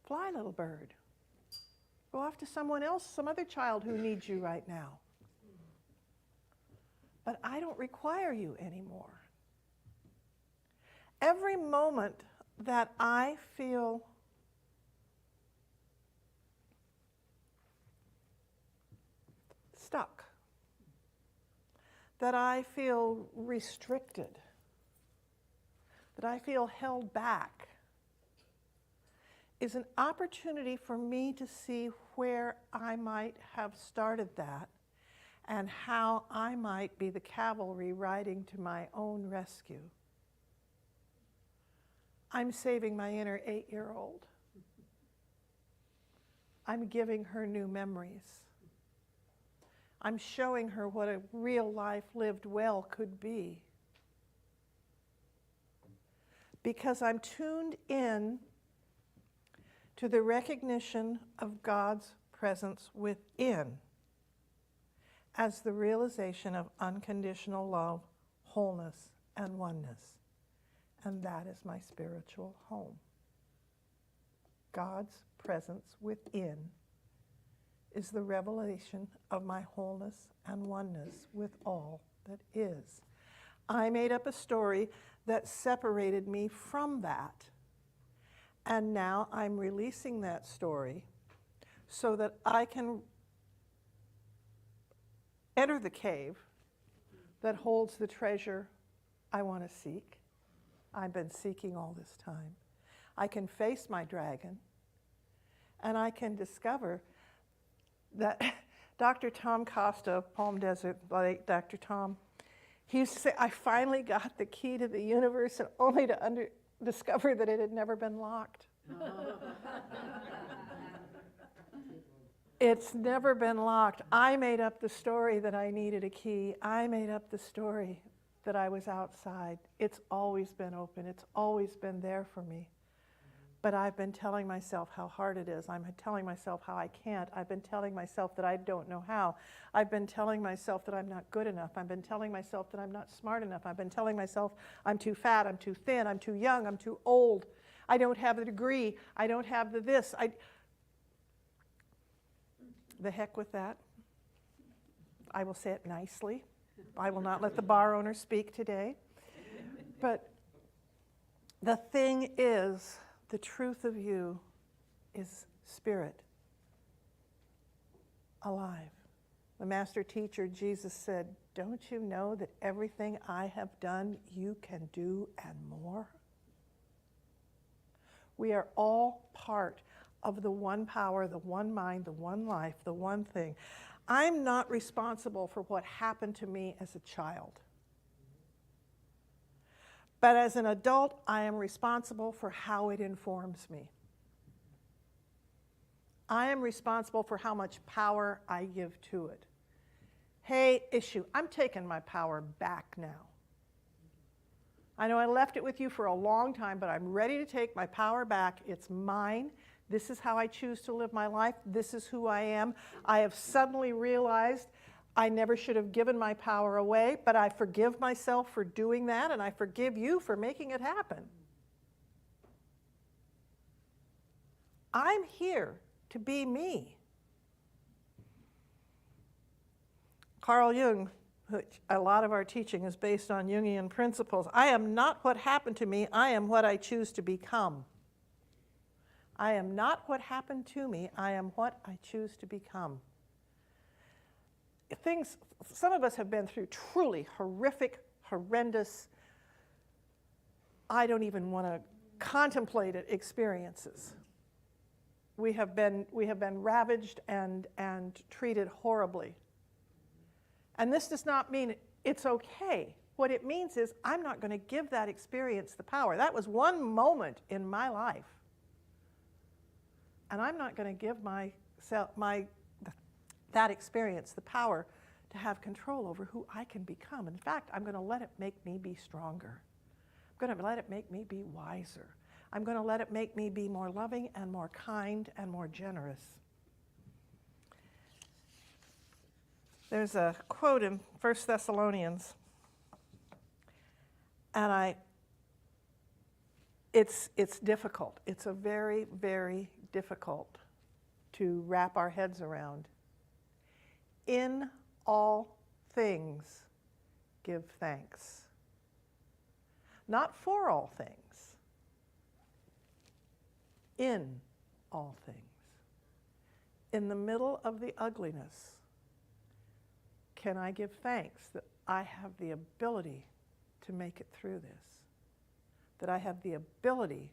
Fly, little bird. Go off to someone else, some other child who needs you right now. But I don't require you anymore. Every moment that I feel stuck, that I feel restricted, that I feel held back, is an opportunity for me to see where I might have started that and how I might be the cavalry riding to my own rescue. I'm saving my inner 8-year-old. I'm giving her new memories. I'm showing her what a real life lived well could be. Because I'm tuned in to the recognition of God's presence within as the realization of unconditional love, wholeness, and oneness. And that is my spiritual home. God's presence within is the revelation of my wholeness and oneness with all that is. I made up a story that separated me from that. And now I'm releasing that story so that I can enter the cave that holds the treasure I want to seek. I've been seeking all this time. I can face my dragon, and I can discover that Dr. Tom Costa of Palm Desert, late Dr. Tom, he used to say, I finally got the key to the universe, and only to discover that it had never been locked. It's never been locked. I made up the story that I needed a key. I made up the story that I was outside. It's always been open. It's always been there for me. But I've been telling myself how hard it is. I'm telling myself how I can't. I've been telling myself that I don't know how. I've been telling myself that I'm not good enough. I've been telling myself that I'm not smart enough. I've been telling myself I'm too fat, I'm too thin, I'm too young, I'm too old. I don't have the degree. I don't have the this. The heck with that. I will say it nicely. I will not let the bar owner speak today. But the thing is, the truth of you is spirit, alive. The master teacher, Jesus, said, don't you know that everything I have done, you can do and more? We are all part of the one power, the one mind, the one life, the one thing. I'm not responsible for what happened to me as a child. But as an adult, I am responsible for how it informs me. I am responsible for how much power I give to it. Hey, issue, I'm taking my power back now. I know I left it with you for a long time, but I'm ready to take my power back. It's mine. This is how I choose to live my life. This is who I am. I have suddenly realized I never should have given my power away, but I forgive myself for doing that, and I forgive you for making it happen. I'm here to be me. Carl Jung, which a lot of our teaching is based on Jungian principles. I am not what happened to me, I am what I choose to become. I am not what happened to me, I am what I choose to become. Some of us have been through truly horrific, horrendous, I don't even want to contemplate it, experiences. We have been ravaged and treated horribly. And this does not mean it's okay. What it means is I'm not going to give that experience the power. That was one moment in my life. And I'm not going to give that experience the power to have control over who I can become. In fact, I'm going to let it make me be stronger. I'm going to let it make me be wiser. I'm going to let it make me be more loving and more kind and more generous. There's a quote in 1 Thessalonians, and it's difficult. It's a very, very difficult to wrap our heads around. In all things, give thanks. Not for all things. In all things. In the middle of the ugliness, can I give thanks that I have the ability to make it through this? That I have the ability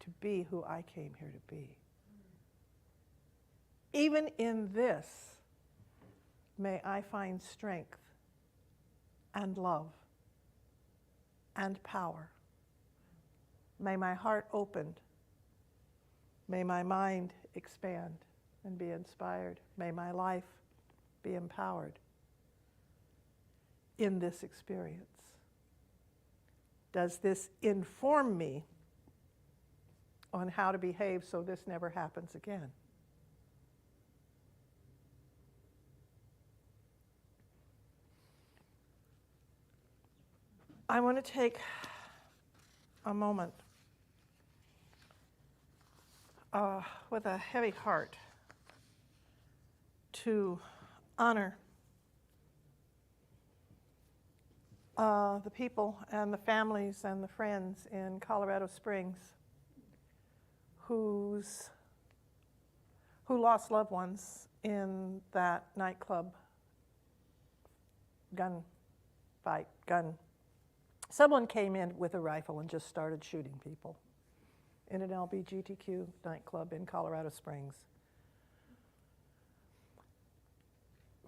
to be who I came here to be. Even in this, may I find strength and love and power. May my heart open. May my mind expand and be inspired. May my life be empowered in this experience. Does this inform me on how to behave so this never happens again? I want to take a moment with a heavy heart to honor the people and the families and the friends in Colorado Springs who lost loved ones in that nightclub gun. Someone came in with a rifle and just started shooting people in an LGBTQ nightclub in Colorado Springs.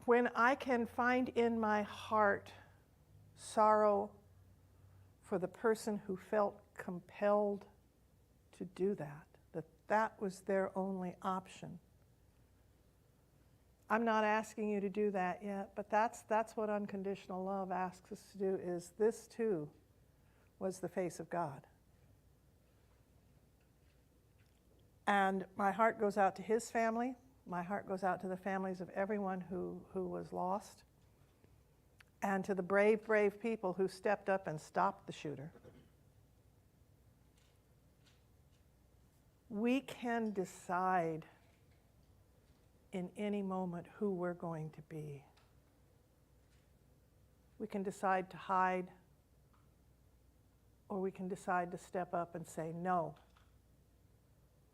When I can find in my heart sorrow for the person who felt compelled to do that, that was their only option. I'm not asking you to do that yet, but that's what unconditional love asks us to do, is this too was the face of God. And my heart goes out to his family. My heart goes out to the families of everyone who was lost. And to the brave, brave people who stepped up and stopped the shooter. We can decide in any moment who we're going to be. We can decide to hide, or we can decide to step up and say, no,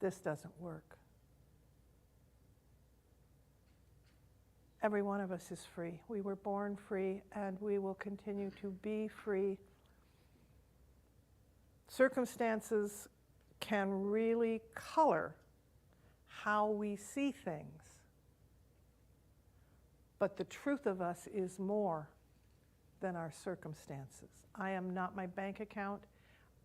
this doesn't work. Every one of us is free. We were born free, and we will continue to be free. Circumstances can really color how we see things. But the truth of us is more than our circumstances. I am not my bank account.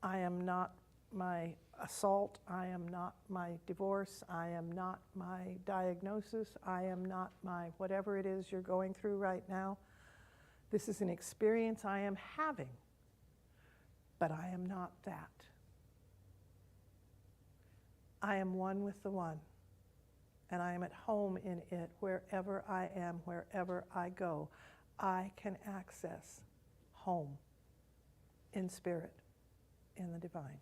I am not my assault. I am not my divorce. I am not my diagnosis. I am not my whatever it is you're going through right now. This is an experience I am having, but I am not that. I am one with the one. and I am at home in it wherever I am, wherever I go. I can access home in spirit, in the divine.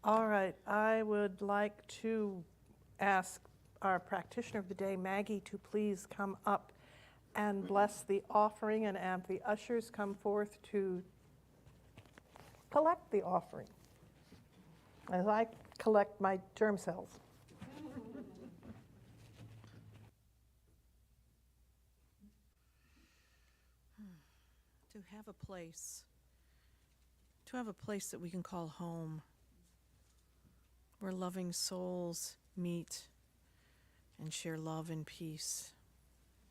All right, I would like to ask our practitioner of the day, Maggie, to please come up and bless the offering, and have the ushers come forth to collect the offering as I collect my germ cells. To have a place, that we can call home, where loving souls meet and share love and peace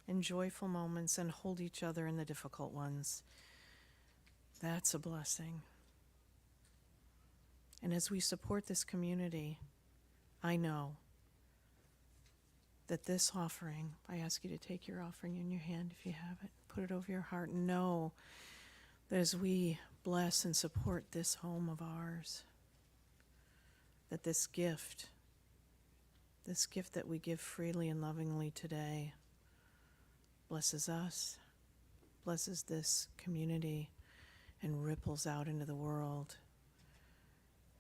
and joyful moments and hold each other in the difficult ones. That's a blessing. And as we support this community, I know that this offering, I ask you to take your offering in your hand if you have it, put it over your heart, and know that as we bless and support this home of ours, that this gift that we give freely and lovingly today blesses us, blesses this community, and ripples out into the world,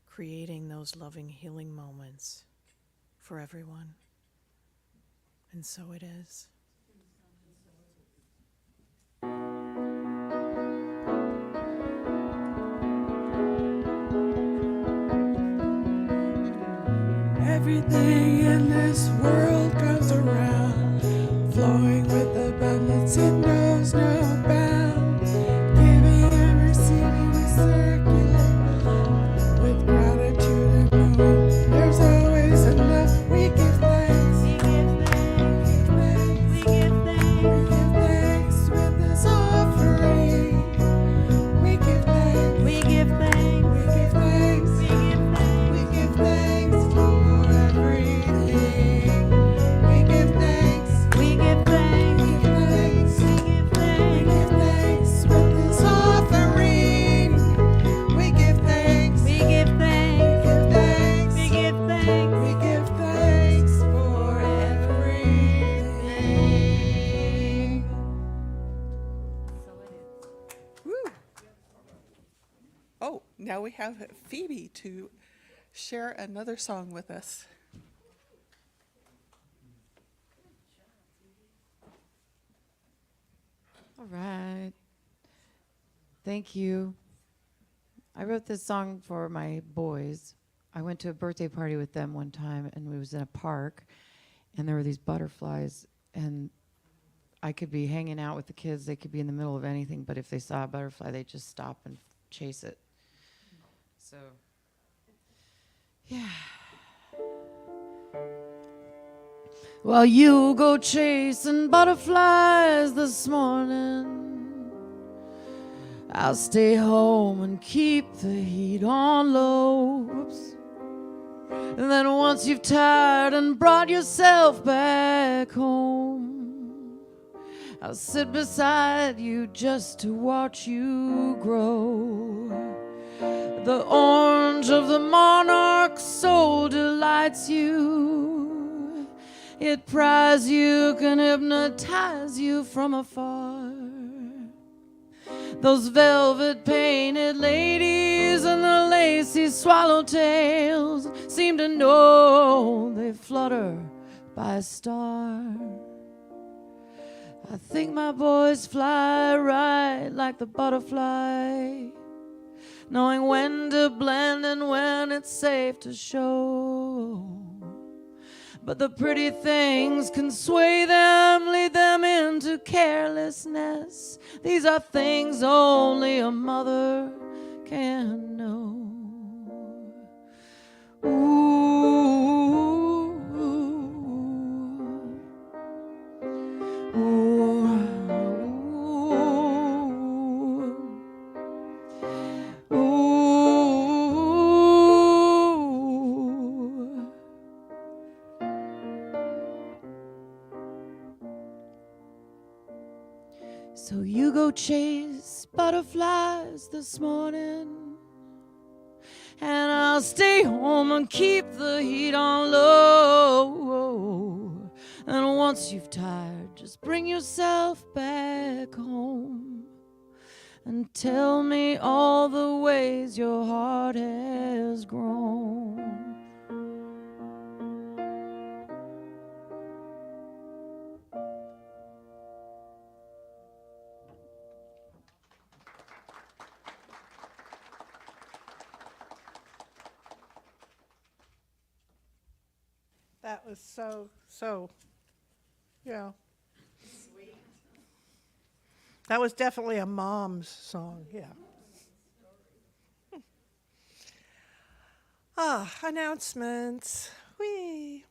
creating those loving, healing moments for everyone. And so it is. Everything in this world goes around, flowing with abundance, it knows no bounds. Giving and receiving, we circulate with gratitude and knowing there's always enough. We give thanks, We give thanks. We give thanks. we give thanks with this offering. We give thanks, We give thanks. we give thanks, We give thanks. we give thanks for everything. We give thanks, We give thanks. we give thanks. We give We thanks. give thanks with this offering. We give thanks. We give We thanks. give thanks. We give thanks. We give thanks for everything. Woo. Oh, now we have Phoebe to share another song with us. All right. Thank you. I wrote this song for my boys. I went to a birthday party with them one time, and we was in a park, and there were these butterflies, and I could be hanging out with the kids. They could be in the middle of anything, but if they saw a butterfly, they'd just stop and chase it. So, yeah. Well, you go chasing butterflies this morning. I'll stay home and keep the heat on low. Whoops. And then once you've tired and brought yourself back home, I'll sit beside you just to watch you grow. The orange of the monarch so delights you. It pries you, can hypnotize you from afar. Those velvet painted ladies and the lacy swallowtails seem to know they flutter by a star. I think my boys fly right like the butterfly, knowing when to blend and when it's safe to show. But the pretty things can sway them, lead them into carelessness. These are things only a mother can know. Ooh, ooh, ooh, ooh. So you go chase butterflies this morning, and I'll stay home and keep the heat on low. And once you've tired, just bring yourself back home and tell me all the ways your heart has grown. That was yeah. Sweet. That was definitely a mom's song, yeah. Announcements. Whee!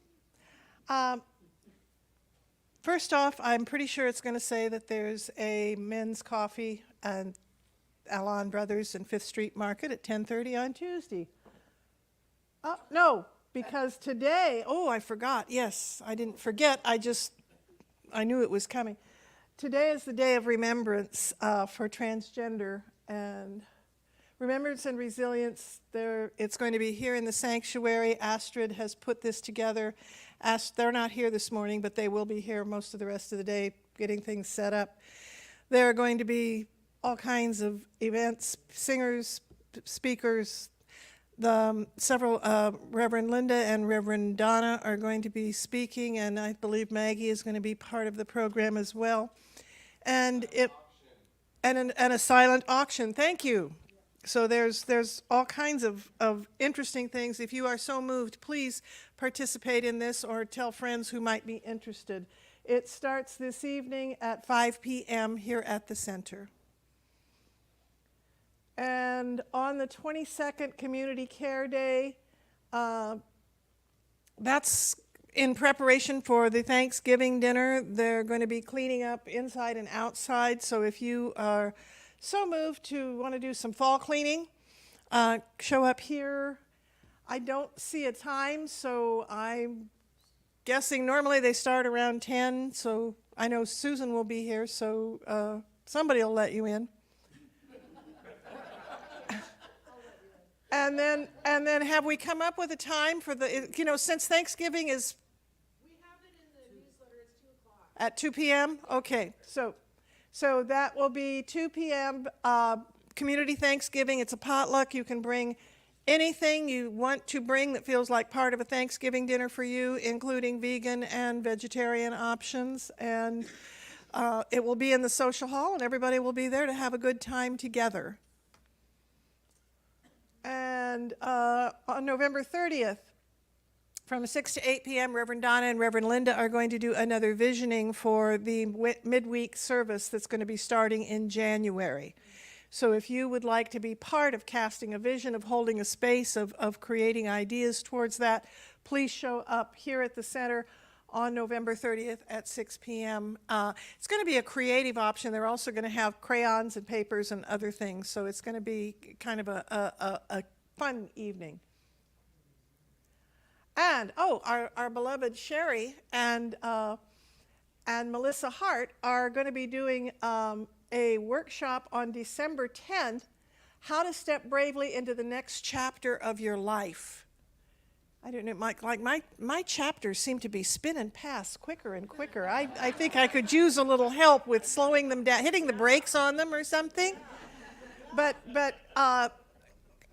First off, I'm pretty sure it's going to say that there's a men's coffee and Alon Brothers and Fifth Street Market at 10:30 on Tuesday. No, because today, I forgot. Yes, I didn't forget. I knew it was coming. Today is the day of remembrance for transgender and remembrance and resilience. It's going to be here in the sanctuary. Astrid has put this together. They're not here this morning, but they will be here most of the rest of the day getting things set up. There are going to be all kinds of events, singers, speakers. Several Reverend Linda and Reverend Donna are going to be speaking, and I believe Maggie is going to be part of the program as well. And a silent auction. Thank you. So there's all kinds of interesting things. If you are so moved, please participate in this or tell friends who might be interested. It starts this evening at 5 p.m. here at the center. And on the 22nd, Community Care Day, that's in preparation for the Thanksgiving dinner. They're going to be cleaning up inside and outside, so if you are so moved to want to do some fall cleaning, show up here. I don't see a time, so I'm guessing normally they start around 10, so I know Susan will be here, so somebody will let you in. And then have we come up with a time for since Thanksgiving is... We have it in the newsletter, it's 2 o'clock. At 2 p.m.? Okay, so that will be 2 p.m. Community Thanksgiving. It's a potluck. You can bring anything you want to bring that feels like part of a Thanksgiving dinner for you, including vegan and vegetarian options. And it will be in the social hall, and everybody will be there to have a good time together. And on November 30th, from 6 to 8 p.m., Reverend Donna and Reverend Linda are going to do another visioning for the midweek service that's going to be starting in January. So if you would like to be part of casting a vision, of holding a space, of creating ideas towards that, please show up here at the center on November 30th at 6 p.m. It's going to be a creative option. They're also going to have crayons and papers and other things, so it's going to be kind of a fun evening. And, our beloved Sherry and Melissa Hart are going to be doing a workshop on December 10th, How to Step Bravely into the Next Chapter of Your Life. I don't know, my chapters seem to be spinning past quicker and quicker. I think I could use a little help with slowing them down, hitting the brakes on them or something. But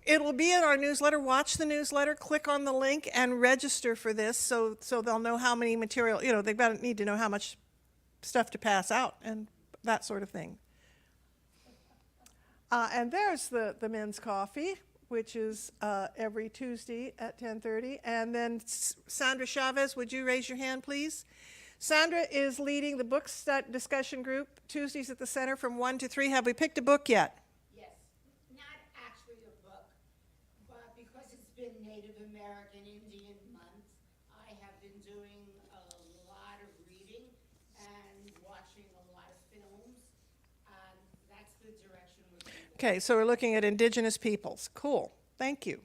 it'll be in our newsletter. Watch the newsletter, click on the link, and register for this so they'll know how many material, they've need to know how much stuff to pass out and that sort of thing. And there's the men's coffee, which is every Tuesday at 10:30. And then Sandra Chavez, would you raise your hand, please? Sandra is leading the book discussion group Tuesdays at the center from 1 to 3. Have we picked a book yet? Yes, not actually a book, but because it's been Native American Indian Month, I have been doing a lot of reading and watching a lot of films, and that's the direction we're going. Okay, so we're looking at indigenous peoples. Cool, thank you.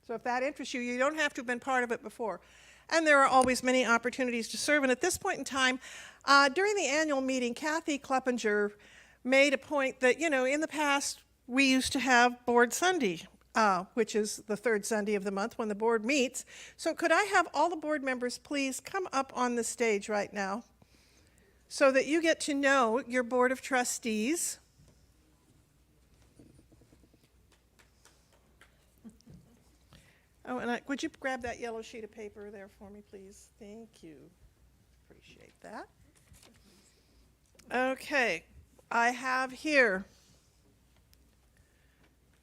So if that interests you, you don't have to have been part of it before. and there are always many opportunities to serve. And at this point in time, during the annual meeting, Kathy Kleppinger made a point that, in the past, we used to have Board Sunday, which is the third Sunday of the month when the board meets. So could I have all the board members please come up on the stage right now so that you get to know your Board of Trustees. Oh, and would you grab that yellow sheet of paper there for me, please? Thank you. Appreciate that. Okay, I have here,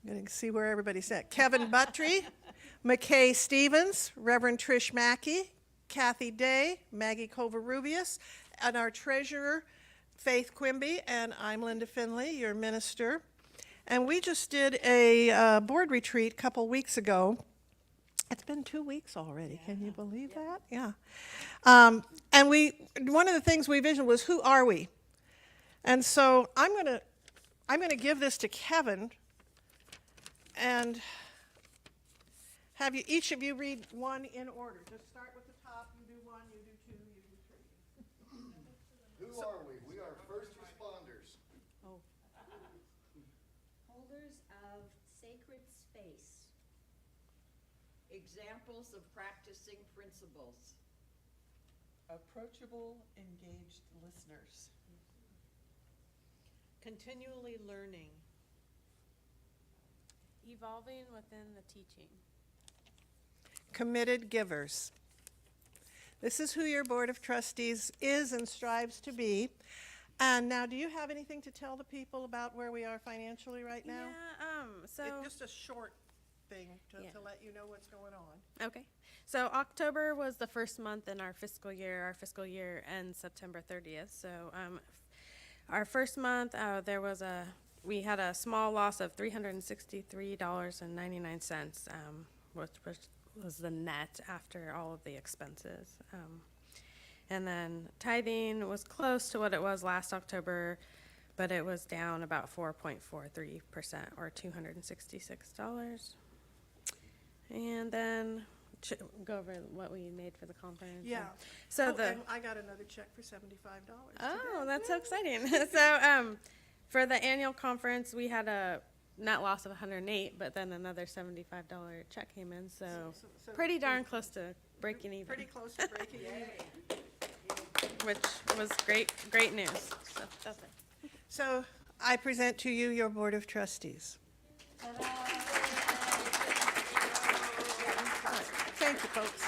I'm going to see where everybody's at. Kevin Buttry, McKay Stevens, Reverend Trish Mackey, Kathy Day, Maggie Covarrubias, and our treasurer, Faith Quimby, and I'm Linda Finley, your minister. And we just did a board retreat a couple weeks ago. It's been 2 weeks already. Can you believe that? Yeah. And one of the things we visioned was, who are we? And so I'm gonna give this to Kevin and have you each of you read one in order. Just start with the top. You do one. You do two. You do three. Who are we? We are first responders. Holders of sacred space. Examples of practicing principles. Approachable, engaged listeners. Continually learning. Evolving within the teaching. Committed givers. This is who your Board of Trustees is and strives to be. And now, do you have anything to tell the people about where we are financially right now? Just a short thing Yeah. to let you know what's going on. okay. So October was the first month in our fiscal year. Our fiscal year ends September 30th. So our first month, we had a small loss of $363.99, which was the net after all of the expenses. And then tithing was close to what it was last October, but it was down about 4.43% or $266. And then go over what we made for the conference. Yeah. So and I got another check for $75. Oh, that's so exciting. So for the annual conference, we had a net loss of 108, but then another $75 check came in, so pretty darn close to breaking even. Pretty close to breaking even. Which was great news. So that's it. So I present to you your Board of Trustees. Thank you, folks.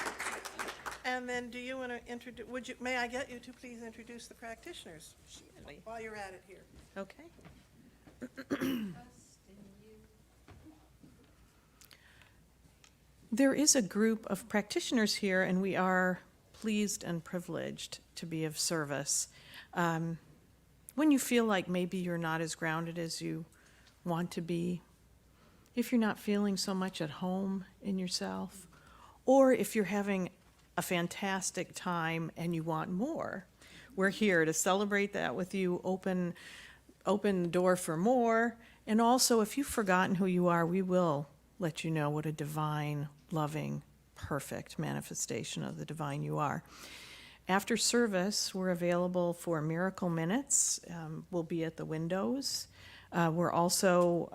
And then do you want to introduce, may I get you to please introduce the practitioners while you're at it here? Okay. There is a group of practitioners here, and we are pleased and privileged to be of service. When you feel like maybe you're not as grounded as you want to be, if you're not feeling so much at home in yourself, or if you're having a fantastic time and you want more, we're here to celebrate that with you, open the door for more. And also, if you've forgotten who you are, we will let you know what a divine, loving, perfect manifestation of the divine you are. After service, we're available for miracle minutes. We'll be at the windows. We're also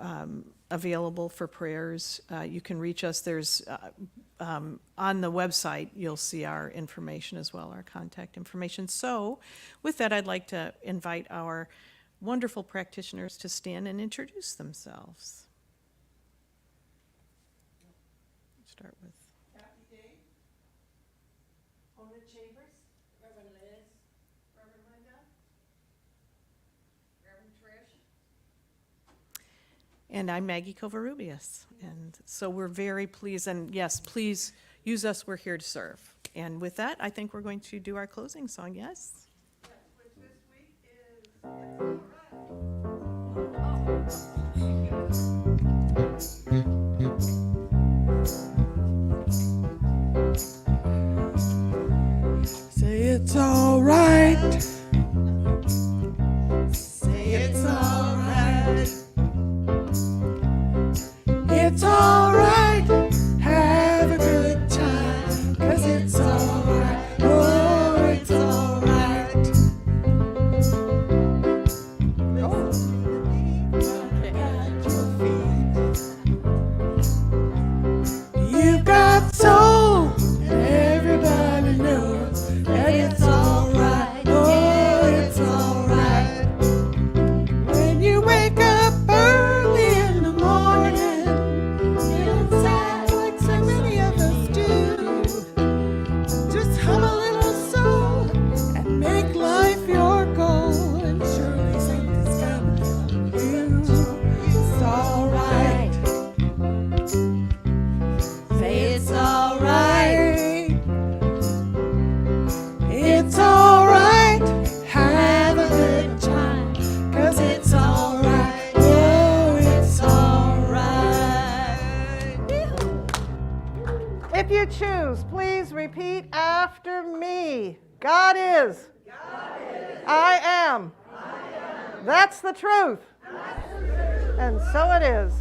available for prayers. You can reach us. There's on the website, you'll see our information as well, our contact information. So with that, I'd like to invite our wonderful practitioners to stand and introduce themselves. Start with Kathy Day. Ona Chambers. Reverend Liz, Reverend Linda. Reverend Trish. And I'm Maggie Covarrubias. And so we're very pleased, and yes, please use us, we're here to serve. And with that, I think we're going to do our closing song, yes? Which this week is It's All Right. Say it's all right. It's all right. Have a good time, 'cause it's all choose, please repeat after me. God is. I am. That's the truth. And so it is.